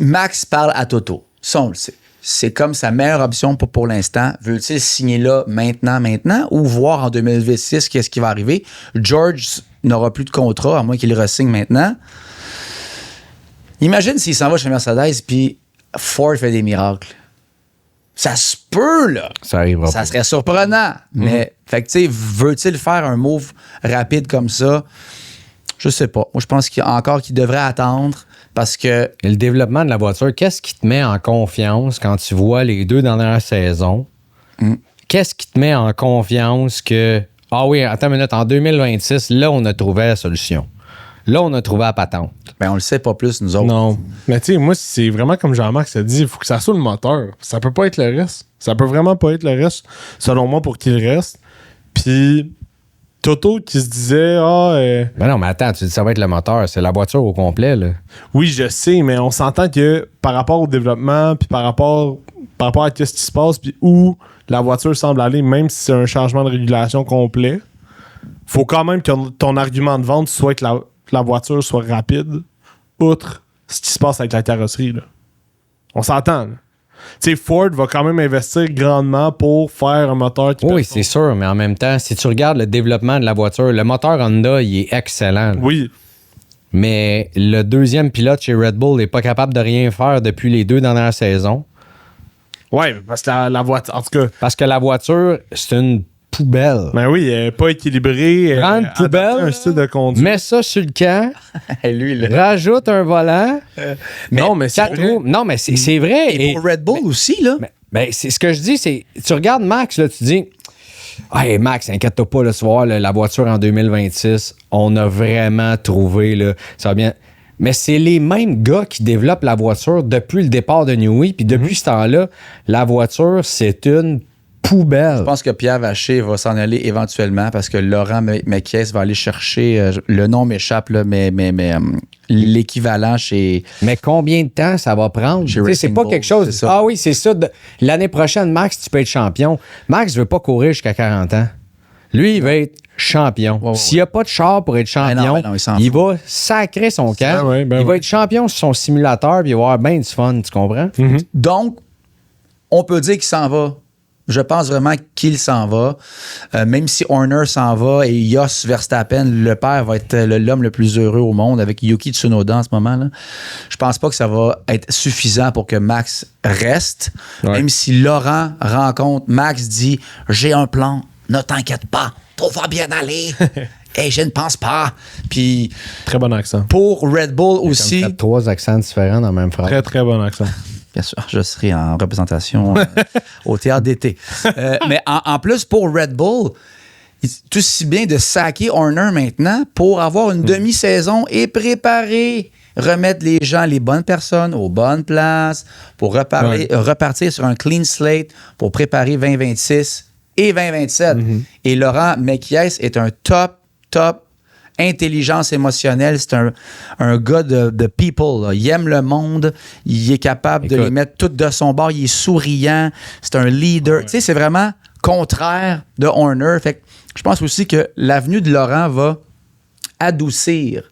Speaker 3: Max parle à Toto. Ça, on le sait. C'est comme sa meilleure option pour l'instant. Veut-il signer là maintenant ou voir en 2026 qu'est-ce qui va arriver? George n'aura plus de contrat, à moins qu'il le re-signe maintenant. Imagine s'il s'en va chez Mercedes puis Ford fait des miracles. Ça se peut, là.
Speaker 2: Ça arrivera
Speaker 3: Ça
Speaker 2: pas.
Speaker 3: serait surprenant. Mais, fait que, tu sais, veut-il faire un move rapide comme ça? Je sais pas. Moi, je pense qu'il devrait attendre parce que.
Speaker 2: Et le développement de la voiture, qu'est-ce qui te met en confiance quand tu vois les 2 dernières saisons? Qu'est-ce qui te met en confiance que, ah oui, attends une minute, en 2026, là, on a trouvé la solution. Là, on a trouvé la patente.
Speaker 3: Ben, on le sait pas plus, nous autres.
Speaker 4: Non. Mais tu sais, moi, c'est vraiment comme Jean-Marc s'est dit, il faut que ça soit le moteur. Ça peut pas être le reste. Ça peut vraiment pas être le reste, selon moi, pour qu'il reste. Puis, Toto qui se disait,
Speaker 2: Ben non, mais attends, tu dis ça va être le moteur. C'est la voiture au complet, là.
Speaker 4: oui, je sais, mais on s'entend que par rapport au développement, puis par rapport à ce qui se passe, puis où la voiture semble aller, même si c'est un changement de régulation complet, faut quand même que ton argument de vente soit que la voiture soit rapide, outre ce qui se passe avec la carrosserie. Là. On s'entend. Là. Tu sais, Ford va quand même investir grandement pour faire un moteur qui
Speaker 2: Oui, c'est sûr, mais en même temps, si tu regardes le développement de la voiture, le moteur Honda, il est excellent. Là.
Speaker 4: Oui.
Speaker 2: Mais le deuxième pilote chez Red Bull n'est pas capable de rien faire depuis les 2 dernières saisons.
Speaker 4: Ouais, parce que la voiture, en tout cas,
Speaker 2: Parce que la voiture, c'est une poubelle.
Speaker 4: ben oui, elle n'est pas équilibrée.
Speaker 2: Grande
Speaker 4: Elle
Speaker 2: poubelle,
Speaker 4: adapte un style de conduite.
Speaker 2: Mets ça sur le camp,
Speaker 3: Lui, là.
Speaker 2: rajoute un volant.
Speaker 4: non, mais c'est
Speaker 2: quatre
Speaker 4: vrai.
Speaker 2: roues. Non, mais c'est vrai.
Speaker 3: Et pour Red Bull aussi, là.
Speaker 2: Ben, c'est ce que je dis, c'est. Tu regardes Max, là, tu dis. Hey Max, inquiète-toi pas, là, ce soir, là, la voiture en 2026, on a vraiment trouvé, là, ça va bien. Mais c'est les mêmes gars qui développent la voiture depuis le départ de Newey, puis depuis ce temps-là, la voiture, c'est une poubelle.
Speaker 3: Je pense que Pierre Vacher va s'en aller éventuellement parce que Laurent Mekies va aller chercher, le nom m'échappe, là, mais l'équivalent chez.
Speaker 2: Mais combien de temps ça va prendre?
Speaker 3: Chez
Speaker 2: Tu sais, c'est
Speaker 3: Racing
Speaker 2: pas
Speaker 3: Bull,
Speaker 2: quelque chose.
Speaker 3: c'est ça.
Speaker 2: Ah oui, c'est ça. L'année prochaine, Max, tu peux être champion. Max veut pas courir jusqu'à 40 ans. Lui, il va être champion.
Speaker 3: Ouais.
Speaker 2: S'il n'y a pas de char pour être champion,
Speaker 3: non, il s'en
Speaker 2: il va sacrer son camp.
Speaker 4: ouais, ben
Speaker 2: il va
Speaker 4: ouais.
Speaker 2: être champion sur son simulateur puis il va avoir bien du fun, tu comprends?
Speaker 3: Donc, on peut dire qu'il s'en va. Je pense vraiment qu'il s'en va. Même si Horner s'en va et Jos Verstappen, le père, va être l'homme le plus heureux au monde avec Yuki Tsunoda en ce moment. Là. Je pense pas que ça va être suffisant pour que Max reste.
Speaker 4: Ouais.
Speaker 3: Même si Laurent rencontre, Max dit « J'ai un plan, ne t'inquiète pas, tout va bien aller. » Et je ne pense pas. Puis
Speaker 4: Très bon accent.
Speaker 3: pour Red Bull aussi...
Speaker 2: Comme 3 accents différents dans la même phrase.
Speaker 4: Très, très bon accent.
Speaker 3: Bien sûr, je serai en représentation au théâtre d'été. Mais en plus, pour Red Bull, tout si bien de saquer Horner maintenant pour avoir une demi-saison et préparer, remettre les gens, les bonnes personnes aux bonnes places, pour repartir sur un clean slate pour préparer 2026 et 2027. Et Laurent Mekies est un top intelligence émotionnelle. C'est un gars de people. Là. Il aime le monde. Il est capable de les mettre toutes de son bord. Il est souriant. C'est un leader. Tu sais, c'est vraiment contraire de Horner. Fait que je pense aussi que l'avenue de Laurent va adoucir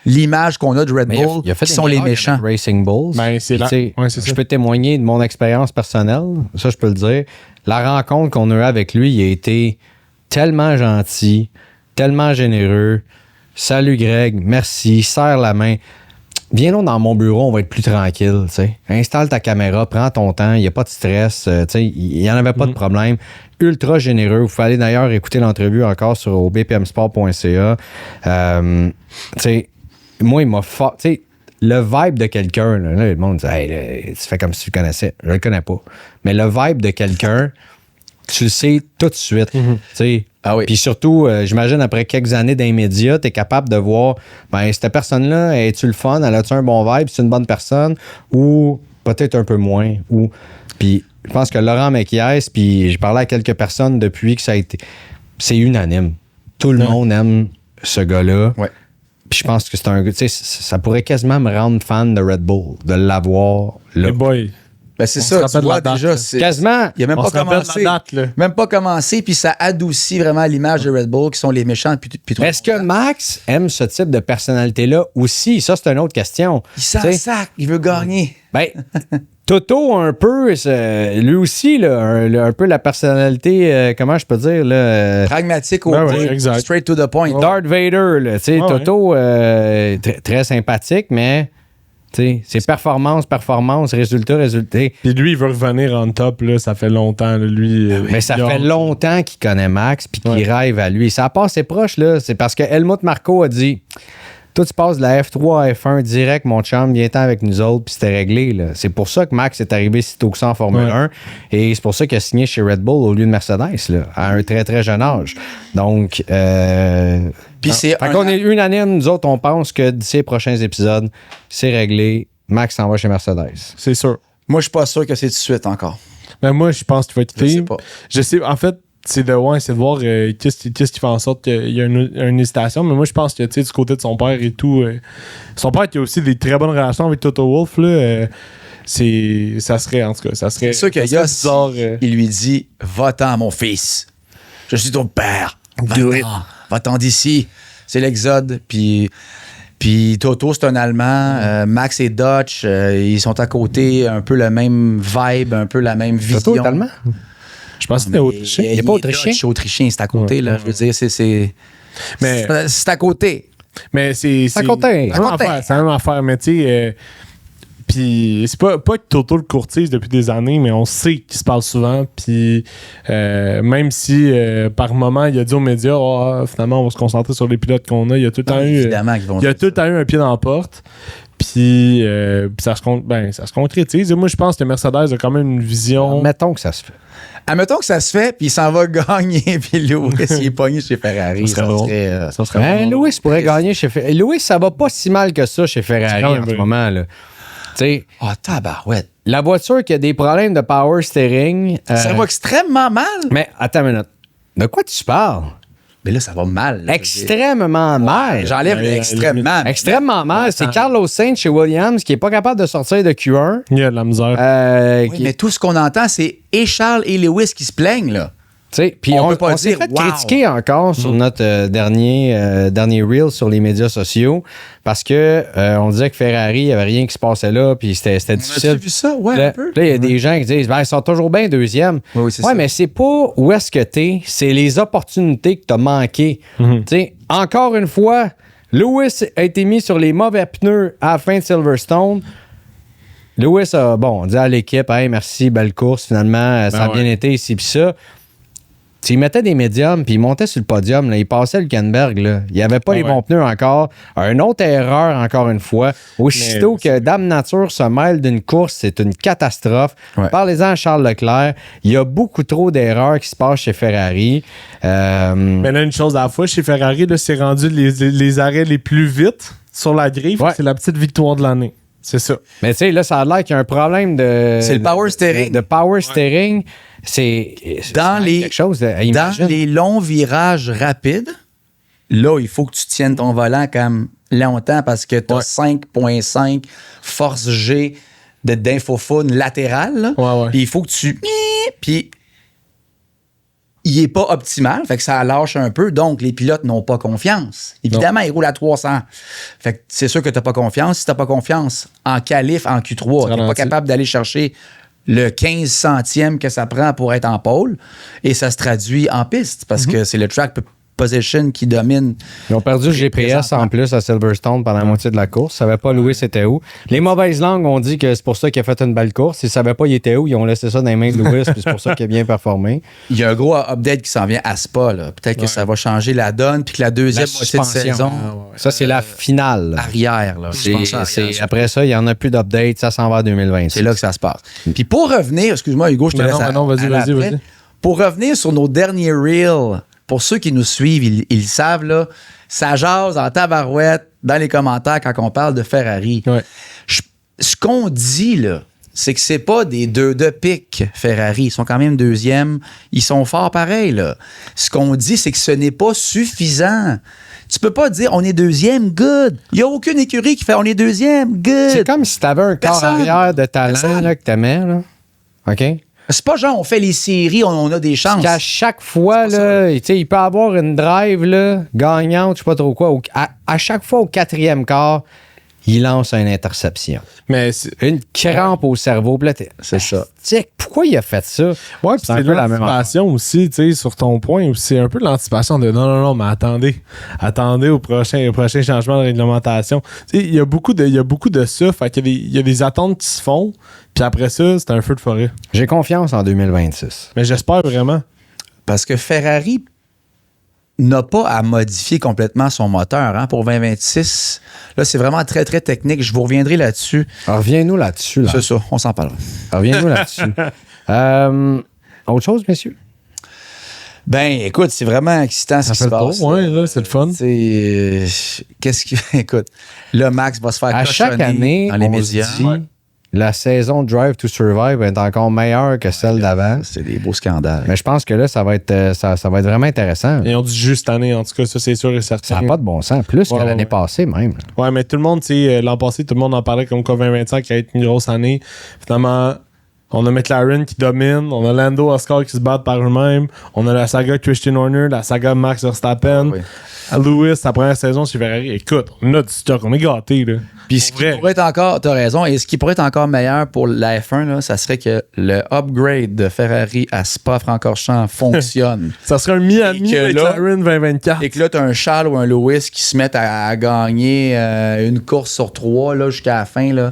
Speaker 3: l'image qu'on a de Red
Speaker 2: Mais
Speaker 3: Bull,
Speaker 2: il a fait
Speaker 3: qui
Speaker 2: des
Speaker 3: sont les
Speaker 2: miracles
Speaker 3: méchants.
Speaker 2: avec Racing Bulls.
Speaker 4: Ben, c'est
Speaker 2: Puis,
Speaker 4: là.
Speaker 2: tu sais,
Speaker 4: Ouais, c'est ça.
Speaker 2: je peux témoigner de mon expérience personnelle. Ça, je peux le dire. La rencontre qu'on a eue avec lui, il a été tellement gentil, tellement généreux. Salut Greg, merci, serre la main. Viens donc dans mon bureau, on va être plus tranquille. T'sais. Installe ta caméra, prends ton temps, il n'y a pas de stress. Il n'y en avait pas de problème. Ultra généreux. Vous pouvez aller d'ailleurs écouter l'entrevue encore sur bpmsport.ca. Moi, il m'a fort. Le vibe de quelqu'un, là, le monde dit hey, là, tu fais comme si tu le connaissais. Je le connais pas. Mais le vibe de quelqu'un, tu le sais tout de suite. T'sais.
Speaker 3: Ah oui.
Speaker 2: Puis surtout, j'imagine, après quelques années dans les médias, tu es capable de voir, ben cette personne-là, es-tu le fun? Elle a-tu un bon vibe? C'est une bonne personne? Ou peut-être un peu moins? Puis je pense que Laurent Mekies, puis j'ai parlé à quelques personnes depuis que ça a été... C'est unanime. Tout le monde aime ce gars-là.
Speaker 3: Ouais.
Speaker 2: Puis je pense que c'est un gars, tu sais, ça pourrait quasiment me rendre fan de Red Bull, de l'avoir là.
Speaker 4: Hey boy.
Speaker 3: Ben, c'est
Speaker 4: On se
Speaker 3: ça, tu
Speaker 4: rappelle
Speaker 3: vois,
Speaker 4: la date,
Speaker 3: déjà,
Speaker 4: là.
Speaker 3: c'est...
Speaker 2: Quasiment.
Speaker 3: Il a même
Speaker 4: On
Speaker 3: pas
Speaker 4: se rappelle
Speaker 3: commencé.
Speaker 4: la date, là.
Speaker 3: Même pas commencé, puis ça adoucit vraiment l'image de Red Bull, qui sont les méchants depuis trop
Speaker 2: Est-ce que
Speaker 3: longtemps.
Speaker 2: Max aime ce type de personnalité-là aussi? Ça, c'est une autre question.
Speaker 3: Il s'en
Speaker 2: Tu sais,
Speaker 3: sac, il veut gagner.
Speaker 2: Ben, Toto, un peu, lui aussi, là, un peu la personnalité, comment je peux dire, là,
Speaker 3: Pragmatique au
Speaker 4: Ben
Speaker 3: bout,
Speaker 4: ouais, exact.
Speaker 3: straight to the point.
Speaker 2: Darth Vader, là, tu sais,
Speaker 4: Ouais,
Speaker 2: Toto, très sympathique, mais tu sais, c'est performance, résultat.
Speaker 4: Puis lui, il veut revenir en top, là, ça fait longtemps, là, lui.
Speaker 2: Mais ça
Speaker 4: il a
Speaker 2: fait
Speaker 4: hâte.
Speaker 2: longtemps qu'il connaît Max puis qu'il
Speaker 4: Ouais.
Speaker 2: rêve à lui. Ça a passé proche, là. C'est parce que Helmut Marko a dit toi, tu passes de la F3 à F1 direct, mon chum, viens-t'en avec nous autres, puis c'était réglé, là. C'est pour ça que Max est arrivé si tôt que ça en Formule
Speaker 4: Ouais.
Speaker 2: 1. Et c'est pour ça qu'il a signé chez Red Bull au lieu de Mercedes, là, à un très, très jeune âge. Donc,
Speaker 3: Puis c'est
Speaker 2: fait qu'on est unanime, nous autres, on pense que d'ici les prochains épisodes, c'est réglé. Max s'en va chez Mercedes.
Speaker 4: C'est sûr.
Speaker 3: Moi, je suis pas sûr que c'est tout de suite encore.
Speaker 4: Mais moi, je pense qu'il va
Speaker 3: Je
Speaker 4: quitter.
Speaker 3: sais pas.
Speaker 4: Je sais, en fait, c'est de voir qu'est-ce qui fait en sorte qu'il y a une hésitation. Mais moi, je pense que, tu sais, du côté de son père et tout, son père qui a aussi des très bonnes relations avec Toto Wolff, là, ça serait, en tout cas, ça serait.
Speaker 3: C'est sûr que
Speaker 4: ça serait
Speaker 3: Yoss,
Speaker 4: bizarre,
Speaker 3: il lui dit « Va-t'en, mon fils. Je suis ton père. Va-t'en. Va-t'en d'ici. » C'est l'Exode. Puis Toto, c'est un Allemand. Max et Dutch, ils sont à côté, un peu le même vibe, un peu la même vision.
Speaker 2: Toto est allemand?
Speaker 4: Je pense que c'était autrichien.
Speaker 2: Il est pas autrichien?
Speaker 3: Dutch, autrichien, c'est à côté, là. Je veux dire, c'est
Speaker 4: Mais-
Speaker 3: c'est à côté.
Speaker 4: Mais c'est.
Speaker 2: À côté.
Speaker 4: C'est la même
Speaker 3: À côté.
Speaker 4: affaire, c'est la même affaire. Mais tu sais. Puis c'est pas que Toto le courtise depuis des années, mais on sait qu'il se parle souvent. Puis même si par moment il a dit aux médias, finalement on va se concentrer sur les pilotes qu'on a, il y a tout le temps eu.
Speaker 3: Évidemment qu'ils vont
Speaker 4: Il y a
Speaker 3: dire
Speaker 4: tout le temps eu un pied dans la porte. Puis ça se concrétise. Et moi je pense que Mercedes a quand même une vision.
Speaker 2: Mettons que ça se fait.
Speaker 3: Admettons que ça se fait, puis il s'en va gagner, puis Lewis, il est pogné chez Ferrari.
Speaker 4: Ça serait drôle.
Speaker 3: ça serait
Speaker 2: Ben,
Speaker 3: drôle.
Speaker 2: Lewis pourrait gagner chez Ferrari. Lewis, ça va pas si mal que ça chez Ferrari
Speaker 4: quand même
Speaker 2: en ce
Speaker 4: vrai.
Speaker 2: moment. Là. Tu sais,
Speaker 3: Ah, tabarouette.
Speaker 2: la voiture qui a des problèmes de power steering.
Speaker 3: Ça va extrêmement mal.
Speaker 2: Mais attends une minute. De quoi tu parles?
Speaker 3: Mais là, ça va mal. là.
Speaker 2: Extrêmement mal.
Speaker 3: J'enlève le
Speaker 4: Ouais,
Speaker 3: extrêmement.
Speaker 2: Extrêmement mal. C'est Carlos Sainz chez Williams qui est pas capable de sortir de Q1.
Speaker 4: Il y a de la misère.
Speaker 3: Oui, mais tout ce qu'on entend, c'est et Charles et Lewis qui se plaignent, là.
Speaker 2: Puis
Speaker 3: On
Speaker 2: on
Speaker 3: peut pas
Speaker 2: s'est
Speaker 3: dire,
Speaker 2: fait
Speaker 3: wow.
Speaker 2: critiquer encore sur notre dernier reel sur les médias sociaux parce que on disait que Ferrari, il n'y avait rien qui se passait là, puis c'était difficile.
Speaker 3: As-tu vu ça? Ouais,
Speaker 2: Là,
Speaker 3: un peu.
Speaker 2: il y a des gens qui disent ben, ils sont toujours bien deuxième.
Speaker 3: Oui, c'est
Speaker 2: ouais,
Speaker 3: ça.
Speaker 2: mais c'est pas où est-ce que t'es, c'est les opportunités que t'as manquées. Tu sais, encore une fois, Lewis a été mis sur les mauvais pneus à la fin de Silverstone. Lewis a, on dit à l'équipe, hey, merci, belle course, finalement, ça a bien été ici puis ça. S'il mettait des médiums puis il montait sur le podium, là, il passait le Hülkenberg. Là. Il n'y avait pas les bons pneus encore. Une autre erreur, encore une fois. Aussitôt que Dame Nature se mêle d'une course, c'est une catastrophe.
Speaker 3: Ouais.
Speaker 2: Parlez-en à Charles Leclerc. Il y a beaucoup trop d'erreurs qui se passent chez Ferrari.
Speaker 4: Mais là, une chose à la fois, chez Ferrari, là, c'est rendu les arrêts les plus vite sur la grille.
Speaker 2: Ouais.
Speaker 4: C'est la petite victoire de l'année. C'est ça.
Speaker 2: Mais tu sais, là, ça a l'air qu'il y a un problème de...
Speaker 3: C'est le power steering.
Speaker 2: De power steering. C'est
Speaker 3: Dans les-
Speaker 2: quelque chose de...
Speaker 3: Dans
Speaker 2: imagine.
Speaker 3: les longs virages rapides, là, il faut que tu tiennes ton volant comme longtemps parce que tu as 5.5 force G d'infophone latérale. là.
Speaker 4: Ouais, ouais.
Speaker 3: Puis il faut que tu... Puis il est pas optimal, fait que ça lâche un peu, donc les pilotes n'ont pas confiance. Évidemment, ils roulent à 300. Fait que c'est sûr que t'as pas confiance. Si t'as pas confiance en qualif, en Q3, t'es pas
Speaker 4: ralentis.
Speaker 3: capable d'aller chercher le 15 centième que ça prend pour être en pôle, et ça se traduit en piste, parce que c'est le track position qui domine.
Speaker 2: Ils ont perdu le GPS en plus à Silverstone pendant la moitié de la course. Ils ne savaient pas Lewis était où. Les mauvaises langues ont dit que c'est pour ça qu'il a fait une belle course. Ils ne savaient pas il était où. Ils ont laissé ça dans les mains de Lewis, puis c'est pour ça qu'il a bien performé.
Speaker 3: Il y a un gros update qui s'en vient à Spa. Là. Peut-être que ça va changer la donne, puis que la deuxième
Speaker 2: La
Speaker 3: moitié de
Speaker 2: suspension.
Speaker 3: saison
Speaker 2: Ça, c'est la finale.
Speaker 3: arrière. Là.
Speaker 2: Après ça, il n'y en a plus d'update. Ça s'en va à 2026.
Speaker 3: C'est là que ça se passe. Puis pour revenir, excuse-moi Hugo, je te
Speaker 4: Mais
Speaker 3: laisse
Speaker 4: non, vas-y,
Speaker 3: aller
Speaker 4: vas-y,
Speaker 3: après.
Speaker 4: vas-y.
Speaker 3: Pour revenir sur nos derniers reels, pour ceux qui nous suivent, ils savent, là, ça jase en tabarouette dans les commentaires quand on parle de Ferrari.
Speaker 4: Ouais.
Speaker 3: Ce qu'on dit, là, c'est que c'est pas des 2 de pique, Ferrari. Ils sont quand même deuxième. Ils sont forts pareil, là. Ce qu'on dit, c'est que ce n'est pas suffisant. Tu peux pas dire on est deuxième, good. Il n'y a aucune écurie qui fait on est deuxième, good.
Speaker 2: C'est comme si t'avais un corps
Speaker 3: Personne.
Speaker 2: arrière de talent
Speaker 3: Personne.
Speaker 2: là, que t'aimais, là. OK?
Speaker 3: C'est pas genre on fait les séries, on a des chances.
Speaker 2: Parce qu'à chaque fois, là, tu sais, il peut avoir une drive là, gagnante, je sais pas trop quoi. À chaque fois, au 4e quart, il lance une interception.
Speaker 4: Mais
Speaker 2: Une crampe au cerveau. Puis là,
Speaker 3: C'est ça.
Speaker 2: Tic, pourquoi il a fait ça?
Speaker 4: ouais, puis c'est
Speaker 2: un
Speaker 4: de
Speaker 2: peu la même
Speaker 4: l'anticipation aussi, tu sais, sur ton point. C'est un peu de l'anticipation de non, mais attendez au prochain changement de réglementation. Tu sais, il y a beaucoup de ça. Fait qu'il y a des attentes qui se font, puis après ça, c'est un feu de forêt.
Speaker 2: J'ai confiance en 2026.
Speaker 4: Mais j'espère vraiment.
Speaker 3: Parce que Ferrari n'a pas à modifier complètement son moteur hein, pour 2026. Là, c'est vraiment très, très technique. Je vous reviendrai là-dessus.
Speaker 2: Alors, reviens-nous là-dessus. Là.
Speaker 3: C'est ça, on s'en parlera.
Speaker 2: Reviens-nous là-dessus. Autre chose, messieurs?
Speaker 3: Ben, écoute, c'est vraiment excitant ce qui se passe.
Speaker 4: Ouais, là, c'est le fun.
Speaker 3: C'est. Qu'est-ce que. Écoute, là, Max va se faire
Speaker 2: À chaque
Speaker 3: cochonner
Speaker 2: année,
Speaker 3: dans les
Speaker 2: on
Speaker 3: médias.
Speaker 2: se dit, la saison Drive to Survive est encore meilleure que celle d'avant.
Speaker 3: C'est des beaux scandales.
Speaker 2: Mais je pense que là, ça va être, ça va être vraiment intéressant.
Speaker 4: Ils ont dit juste cette année, en tout cas, ça, c'est sûr et certain.
Speaker 2: Ça n'a pas de bon sens. Plus
Speaker 4: Ouais,
Speaker 2: que l'année
Speaker 4: ouais.
Speaker 2: passée, même.
Speaker 4: Ouais, mais tout le monde, tu sais, l'an passé, tout le monde en parlait comme quoi 2025 qui allait être une grosse année. Finalement, on a McLaren qui domine, on a Lando, Oscar qui se battent par eux-mêmes, on a la saga Christian Horner, la saga Max Verstappen,
Speaker 3: Oui.
Speaker 4: Lewis, sa première saison chez Ferrari. Écoute, on a du stock, on est gâtés, là.
Speaker 3: Puis ce qui
Speaker 4: Vrai.
Speaker 3: pourrait être encore, t'as raison, et ce qui pourrait être encore meilleur pour la F1, là, ça serait que le upgrade de Ferrari à Spa-Francorchamps fonctionne.
Speaker 4: Ça serait un Miami
Speaker 3: Et que là-
Speaker 4: McLaren 2024.
Speaker 3: Et que là, t'as un Charles ou un Lewis qui se mettent à gagner une course sur 3 là, jusqu'à la fin. Là.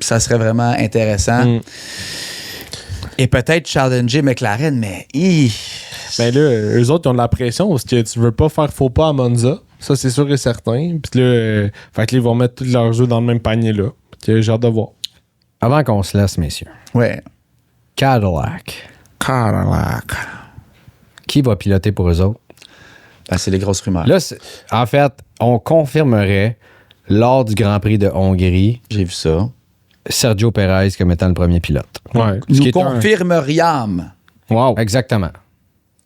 Speaker 3: Ça serait vraiment intéressant.
Speaker 4: Mm.
Speaker 3: Et peut-être challenger McLaren, mais
Speaker 4: Ben là, eux autres, ils ont de la pression parce que tu veux pas faire faux pas à Monza. Ça, c'est sûr et certain. Puis là, fait que là, ils vont mettre tous leurs jeux dans le même panier là. Puis j'ai hâte de voir.
Speaker 2: Avant qu'on se laisse, messieurs.
Speaker 3: ouais.
Speaker 2: Cadillac.
Speaker 4: Cadillac.
Speaker 2: Qui va piloter pour eux autres?
Speaker 3: Ben, c'est les grosses rumeurs.
Speaker 2: Là, en fait, on confirmerait lors du Grand Prix de Hongrie
Speaker 3: J'ai vu ça.
Speaker 2: Sergio Perez comme étant le premier pilote.
Speaker 4: Ouais.
Speaker 2: Ce qui
Speaker 3: Nous
Speaker 2: est un-
Speaker 3: confirmerions.
Speaker 4: Wow.
Speaker 2: Exactement.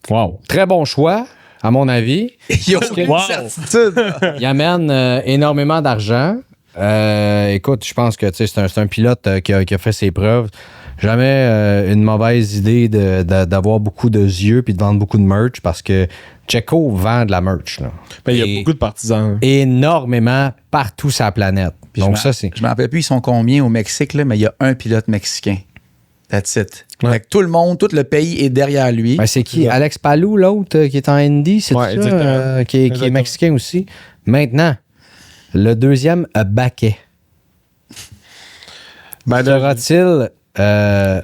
Speaker 4: Wow.
Speaker 2: Très bon choix, à mon avis.
Speaker 3: Il y a aucune
Speaker 4: Wow.
Speaker 3: certitude.
Speaker 2: Il amène énormément d'argent. Écoute, je pense que tu sais, c'est un pilote qui a fait ses preuves. Jamais une mauvaise idée d'avoir beaucoup de yeux puis de vendre beaucoup de merch parce que Checo vend de la merch. Là.
Speaker 4: Ben, il y
Speaker 2: Et
Speaker 4: a beaucoup de partisans.
Speaker 2: énormément partout sur la planète.
Speaker 3: Puis
Speaker 2: Donc
Speaker 3: je
Speaker 2: ça,
Speaker 3: me-
Speaker 2: c'est...
Speaker 3: Je me rappelle plus, ils sont combien au Mexique, là, mais il y a un pilote mexicain. That's it.
Speaker 4: Ouais.
Speaker 3: Fait que tout le monde, tout le pays est derrière lui.
Speaker 2: Ben, c'est qui?
Speaker 4: Ouais.
Speaker 2: Alex Palou, l'autre, qui est en Indy, c'est
Speaker 4: Ouais,
Speaker 2: ça?
Speaker 4: exactement.
Speaker 2: Qui est
Speaker 4: Exactement.
Speaker 2: mexicain aussi. Maintenant, le deuxième baquet.
Speaker 4: Ben, là,
Speaker 2: Sera-t-il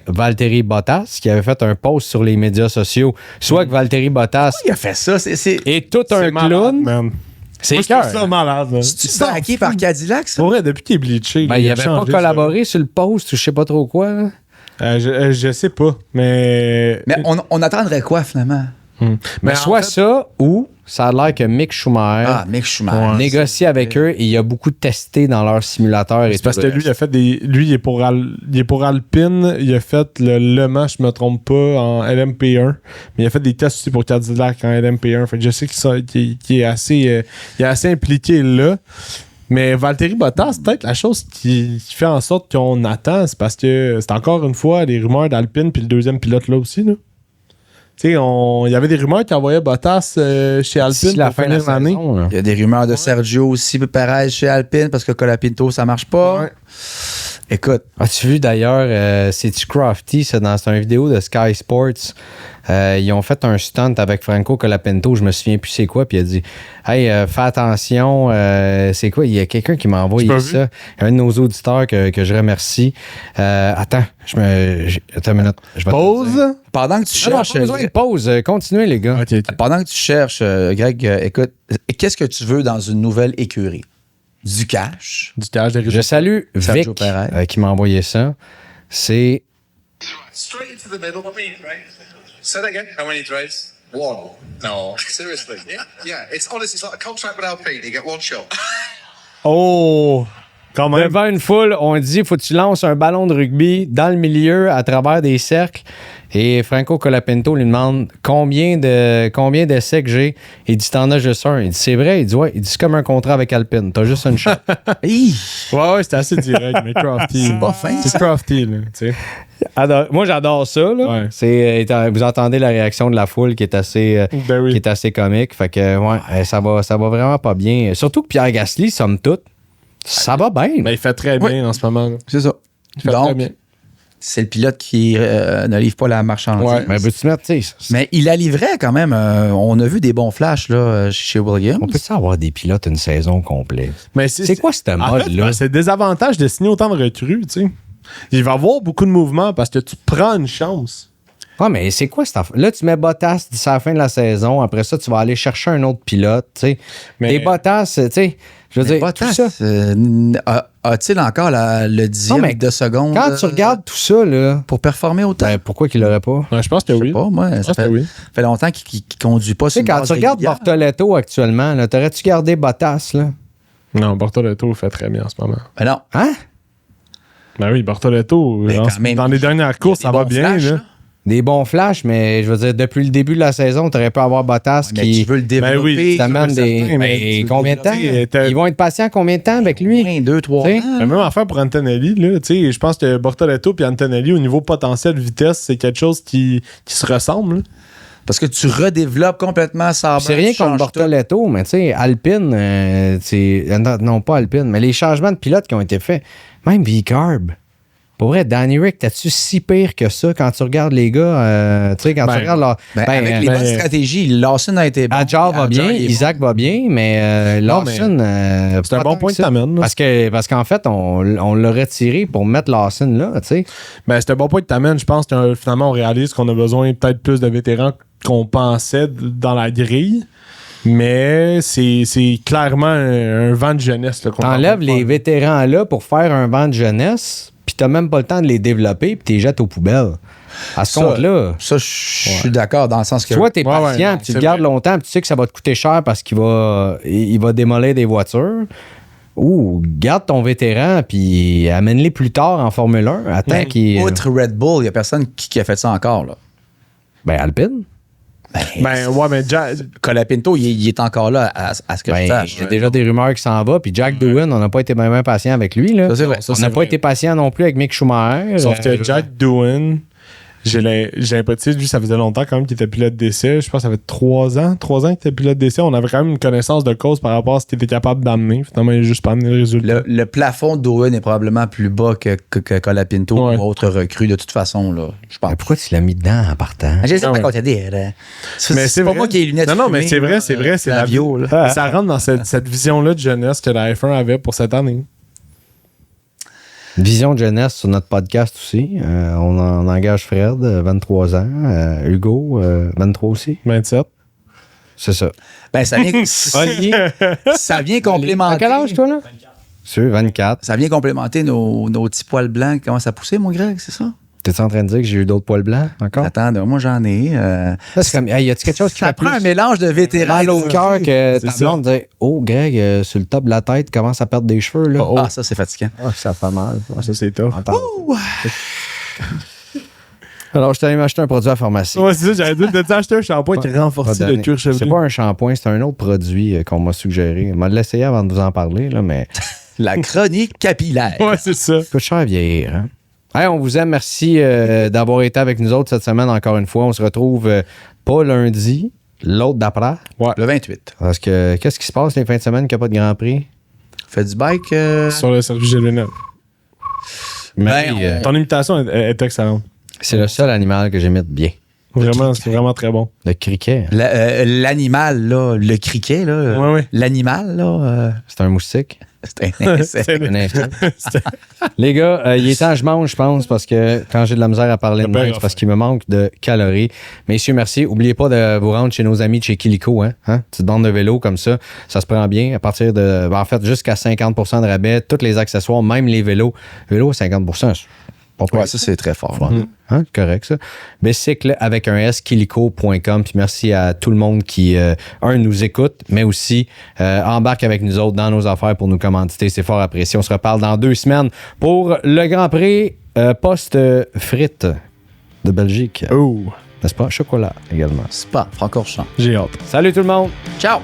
Speaker 2: Valtteri Bottas, qui avait fait un post sur les médias sociaux, soit que Valtteri Bottas
Speaker 3: Il a fait ça. C'est
Speaker 2: est tout un
Speaker 4: c'est malade,
Speaker 2: clown?
Speaker 4: man.
Speaker 2: C'est
Speaker 4: Moi, je trouve
Speaker 2: cœur.
Speaker 4: ça malade. man.
Speaker 3: tu backé par Cadillac, ça?
Speaker 4: Pour vrai, depuis qu'il est bleaché,
Speaker 2: Ben,
Speaker 4: là,
Speaker 2: il
Speaker 4: a
Speaker 2: avait pas
Speaker 4: changé,
Speaker 2: collaboré sur le post ou je sais pas trop quoi. Là.
Speaker 4: ça. Je sais pas, mais.
Speaker 3: Mais on attendrait quoi, finalement?
Speaker 2: Mais
Speaker 4: en
Speaker 2: soit
Speaker 4: fait-
Speaker 2: ça ou ça a l'air que Mick Schumacher
Speaker 3: Ah, Mick Schumacher.
Speaker 2: négocie avec eux et il a beaucoup testé dans leur simulateur. Et
Speaker 4: C'est parce
Speaker 2: tout
Speaker 4: que
Speaker 2: le
Speaker 4: lui, il a
Speaker 2: reste.
Speaker 4: fait des. Lui, il est pour Alpine. Il a fait le Le Mans, je me trompe pas, en LMP1. Mais il a fait des tests aussi pour Cadillac en LMP1. Fait que je sais qu'il est assez, il est assez impliqué là. Mais Valtteri Bottas, peut-être la chose qui fait en sorte qu'on attend, c'est parce que c'est encore une fois les rumeurs d'Alpine puis le deuxième pilote là aussi. Là. Tu sais, il y avait des rumeurs qui envoyaient Bottas chez Alpine
Speaker 2: D'ici la
Speaker 4: pour
Speaker 2: fin de la
Speaker 4: finir l'année.
Speaker 2: saison. là.
Speaker 3: Il y a des rumeurs de Sergio aussi, Perez chez Alpine, parce que Colapinto, ça marche pas.
Speaker 4: Ouais.
Speaker 3: Écoute,
Speaker 2: As-tu vu d'ailleurs, c'est-tu Crafty, c'est dans une vidéo de Sky Sports. Ils ont fait un stunt avec Franco Colapinto, je me souviens plus c'est quoi, puis il a dit hey, fais attention, c'est quoi? Il y a quelqu'un qui m'a envoyé
Speaker 4: J'ai pas
Speaker 2: ça. Un de nos auditeurs que je remercie. Attends, attends une minute. Je vais te le dire.
Speaker 4: Pause.
Speaker 3: pendant que tu
Speaker 2: Non, non,
Speaker 3: cherches.
Speaker 2: pas besoin de pause. Continuez, les gars.
Speaker 4: Ok.
Speaker 3: Pendant que tu cherches, Greg, écoute, qu'est-ce que tu veux dans une nouvelle écurie? Du cash?
Speaker 4: Du cash de
Speaker 2: Je salue
Speaker 3: Sergio
Speaker 2: Vic
Speaker 3: Perez.
Speaker 2: qui m'a envoyé ça. C'est
Speaker 5: Straight into the middle. Right. Say that again. How many drives? One. No. Seriously? Yeah. Yeah. It's honestly, it's like a contract with Alpine. You get one shot.
Speaker 4: Oh! Quand même.
Speaker 2: Devant une foule, on dit faut que tu lances un ballon de rugby dans le milieu à travers des cercles. Et Franco Colapinto lui demande combien d'essais que j'ai. Il dit t'en as juste un. Il dit c'est vrai. Il dit ouais. Il dit c'est comme un contrat avec Alpine. T'as juste une shot.
Speaker 4: Ouais, c'était assez direct, mais crafty.
Speaker 3: C'est pas fin,
Speaker 4: C'est
Speaker 3: ça.
Speaker 4: crafty, là, tu sais.
Speaker 2: Moi, j'adore ça. Là.
Speaker 4: Ouais.
Speaker 2: Vous entendez la réaction de la foule qui est assez,
Speaker 4: Ben oui.
Speaker 2: qui est assez comique. Fait que, ouais, ça va vraiment pas bien. Surtout que Pierre Gasly, somme toute, ça va bien.
Speaker 4: Ben, il fait très bien en ce moment. Là.
Speaker 3: C'est ça.
Speaker 4: Il fait très
Speaker 3: Donc,
Speaker 4: bien.
Speaker 3: c'est le pilote qui ne livre pas la marchandise.
Speaker 4: Ouais.
Speaker 2: Mais veux-tu mettre, tu sais,
Speaker 3: Mais il la livrait quand même. On a vu des bons flashs là, chez Williams.
Speaker 2: on peut-tu avoir des pilotes une saison complète?
Speaker 4: Mais
Speaker 2: C'est quoi ce
Speaker 4: en fait,
Speaker 2: mode-là?
Speaker 4: ben, c'est le désavantage de signer autant de recrues, tu sais. Il va y avoir beaucoup de mouvements parce que tu prends une chance.
Speaker 2: Ouais, mais c'est quoi cette affaire? Là, tu mets Bottas d'ici la fin de la saison. Après ça, tu vas aller chercher un autre pilote, tu sais.
Speaker 4: Mais-
Speaker 2: Des Bottas, tu sais, je veux dire, tout ça.
Speaker 3: A-t-il encore le dixième
Speaker 2: Non, mais
Speaker 3: de seconde
Speaker 2: Quand tu regardes tout ça, là,
Speaker 3: pour performer autant?
Speaker 2: ben, pourquoi qu'il l'aurait pas?
Speaker 4: Ouais, je pense que
Speaker 3: Je sais
Speaker 4: oui.
Speaker 3: pas, moi,
Speaker 4: Je
Speaker 3: ça
Speaker 4: pense que oui.
Speaker 3: fait longtemps qu'il conduit pas
Speaker 2: Tu sais,
Speaker 3: sur une
Speaker 2: quand
Speaker 3: base
Speaker 2: tu regardes
Speaker 3: régulière.
Speaker 2: Bortoletto actuellement, là, t'aurais-tu gardé Bottas, là?
Speaker 4: Non, Bortoletto fait très bien en ce moment.
Speaker 3: Ben non.
Speaker 2: Hein?
Speaker 4: Ben oui, Bortoletto,
Speaker 3: Mais
Speaker 4: dans,
Speaker 3: quand même,
Speaker 4: dans les dernières courses,
Speaker 3: il y a
Speaker 4: ça
Speaker 3: des
Speaker 4: va
Speaker 3: bons
Speaker 4: bien.
Speaker 3: flashs,
Speaker 4: Là.
Speaker 3: là.
Speaker 2: Des bons flashs, mais je veux dire, depuis le début de la saison, t'aurais pu avoir Bottas
Speaker 3: Mais
Speaker 2: qui
Speaker 3: tu veux le développer.
Speaker 4: oui,
Speaker 2: t'amène des.
Speaker 4: certain, mais
Speaker 2: Ben,
Speaker 4: tu-
Speaker 2: combien de temps?
Speaker 4: tu sais, t'as-
Speaker 2: Ils vont être patients combien de temps avec lui?
Speaker 3: 2, 3
Speaker 2: Tu sais,
Speaker 3: ans.
Speaker 4: Mais même affaire pour Antonelli, là, tu sais, je pense que Bortoletto et Antonelli, au niveau potentiel vitesse, c'est quelque chose qui se ressemble. là.
Speaker 3: Parce que tu redéveloppes complètement ça.
Speaker 2: c'est rien contre Bortoletto, mais tu sais, Alpine, non, pas Alpine, mais les changements de pilote qui ont été faits, même V-Carb. Pour vrai, Danny Rick, t'as-tu si pire que ça quand tu regardes les gars? Tu sais, quand tu regardes leur.
Speaker 3: avec les bonnes stratégies, Lawson a été bon.
Speaker 2: Adjar va bien,
Speaker 3: il est
Speaker 2: Isaac va bien, mais
Speaker 4: Non, mais
Speaker 2: Lawson.
Speaker 4: c'est un
Speaker 2: pas
Speaker 4: bon
Speaker 2: tant
Speaker 4: point
Speaker 2: que
Speaker 4: que
Speaker 2: ça.
Speaker 4: t'amènes, là.
Speaker 2: Parce qu'en fait, on l'a retiré pour mettre Lawson là, tu sais.
Speaker 4: Ben, c'est un bon point que t'amènes. Je pense que finalement, on réalise qu'on a besoin peut-être plus de vétérans qu'on pensait dans la grille. Mais c'est clairement un vent de jeunesse. Là, qu'on
Speaker 2: T'enlèves
Speaker 4: est en train de
Speaker 2: les vétérans là pour faire un vent de jeunesse, puis t'as même pas le temps de les développer, puis t'es jettes aux poubelles. À ce
Speaker 3: Ça,
Speaker 2: compte-là.
Speaker 3: Ça, je suis d'accord dans le sens que.
Speaker 2: Soit t'es
Speaker 4: Ouais, ouais,
Speaker 2: patient,
Speaker 4: non,
Speaker 2: puis tu
Speaker 4: c'est
Speaker 2: le gardes
Speaker 4: vrai.
Speaker 2: longtemps, puis tu sais que ça va te coûter cher parce qu'il va démolir des voitures. Ou garde ton vétéran, puis amène-les plus tard en Formule 1. Attends qu'il.
Speaker 3: Outre Red Bull, il n'y a personne qui a fait ça encore. Là.
Speaker 2: Ben, Alpine.
Speaker 4: Ben, ouais, mais
Speaker 3: Colapinto, il est encore là à ce que je
Speaker 2: Ben,
Speaker 3: sache.
Speaker 2: il y a déjà des rumeurs qui s'en vont. Puis Jack Doohan, on n'a pas été même patient avec lui. Là.
Speaker 3: Ça, c'est vrai.
Speaker 4: Ça,
Speaker 2: On
Speaker 4: c'est
Speaker 2: n'a pas
Speaker 4: vrai.
Speaker 2: été patient non plus avec Mick Schumacher.
Speaker 4: Sauf que Jack Doohan, j'ai l'impression, lui, ça faisait longtemps quand même qu'il était pilote d'essai. Je pense que ça fait 3 ans qu'il était pilote d'essai. On avait quand même une connaissance de cause par rapport à ce qu'il était capable d'amener. Finalement, il a juste pas amené le résultat.
Speaker 3: Le plafond d'Owen est probablement plus bas que Colapinto
Speaker 4: Ouais.
Speaker 3: ou autre recrue de toute façon. Là, je pense.
Speaker 2: Mais pourquoi tu l'as mis dedans en partant?
Speaker 3: Je sais pas
Speaker 4: ouais.
Speaker 3: quoi te dire. Là.
Speaker 4: Mais
Speaker 3: C'est pas
Speaker 4: vrai.
Speaker 3: moi qui ai les lunettes.
Speaker 4: Non, mais
Speaker 3: fumées,
Speaker 4: c'est vrai,
Speaker 3: là,
Speaker 4: c'est vrai. C'est la
Speaker 3: Flavio, là.
Speaker 4: Ça rentre dans cette vision-là de jeunesse que la F1 avait pour cette année.
Speaker 2: Vision de jeunesse sur notre podcast aussi. On engage Fred, 23 ans. Hugo, 23 aussi.
Speaker 4: 27.
Speaker 2: C'est ça.
Speaker 3: Ben, ça vient,
Speaker 2: Olivier,
Speaker 3: ça vient
Speaker 2: t'as
Speaker 3: complémenter.
Speaker 2: quel âge, toi, là? Sûr, 24.
Speaker 3: Ça vient complémenter nos petits poils blancs qui commencent à pousser, mon Greg, c'est ça?
Speaker 2: T'es-tu en train de dire que j'ai eu d'autres poils blancs encore?
Speaker 3: Attends, moi j'en ai.
Speaker 2: Là, c'est comme, hey, y a-tu quelque chose qui
Speaker 3: Ça
Speaker 2: fait
Speaker 3: prend un
Speaker 2: plus
Speaker 3: mélange de vétérans.
Speaker 2: mal au cœur que ta
Speaker 4: ça.
Speaker 2: blonde dit oh, Greg, sur le top de la tête, commence à perdre des cheveux, là.
Speaker 3: Ah, ça, c'est fatigant.
Speaker 2: Ah, ça fait mal.
Speaker 4: Ça, c'est tough.
Speaker 2: Alors, je suis allé m'acheter un produit à la pharmacie.
Speaker 4: Ouais, c'est ça, j'avais dit de acheter un shampoing qui renforce
Speaker 2: Pas
Speaker 4: le
Speaker 2: donné.
Speaker 4: cuir chevelu.
Speaker 2: C'est pas un shampoing, c'est un autre produit qu'on m'a suggéré. Je vais l'essayer avant de vous en parler, là, mais
Speaker 3: La chronique capillaire.
Speaker 4: Ouais, c'est ça.
Speaker 2: ça coûte cher à vieillir. Hein? Hey, on vous aime. Merci d'avoir été avec nous autres cette semaine encore une fois. On se retrouve pas lundi, l'autre d'après.
Speaker 3: Le 28.
Speaker 2: Parce que qu'est-ce qui se passe les fins de semaine qu'il n'y a pas de Grand Prix?
Speaker 3: Fait du bike.
Speaker 4: Sur le circuit G29.
Speaker 2: Mais,
Speaker 3: Ben,
Speaker 4: Ton imitation est excellente.
Speaker 2: c'est le seul animal que j'imite bien.
Speaker 4: Vraiment, c'est vraiment très bon.
Speaker 2: Le criquet.
Speaker 3: L'animal, là, le criquet, là.
Speaker 4: Ouais, ouais.
Speaker 3: L'animal, là,
Speaker 2: C'est un moustique.
Speaker 3: c'est un insecte.
Speaker 2: Un insecte. Les gars, il est temps que je mange, je pense, parce que quand j'ai de la misère à parler de
Speaker 4: Ben,
Speaker 2: même, c'est parce qu'il me manque de calories. Messieurs, merci. N'oubliez pas de vous rendre chez nos amis de chez Kilico. Hein? Petite bande de vélo comme ça, ça se prend bien. À partir de, en fait, jusqu'à 50% de rabais, tous les accessoires, même les vélos. Vélo, 50%.
Speaker 3: Ouais, ça, c'est très fort. Là.
Speaker 2: Hein, correct, ça. Bicycle avec un S, kilico.com. Puis merci à tout le monde qui, nous écoute, mais aussi embarque avec nous autres dans nos affaires pour nous commanditer. C'est fort apprécié. On se reparle dans 2 semaines pour le Grand Prix post-frites de Belgique.
Speaker 4: Oh!
Speaker 2: N'est-ce pas? Chocolat également.
Speaker 3: C'est pas Francorchamps.
Speaker 4: J'ai hâte.
Speaker 2: Salut tout le monde!
Speaker 3: Ciao!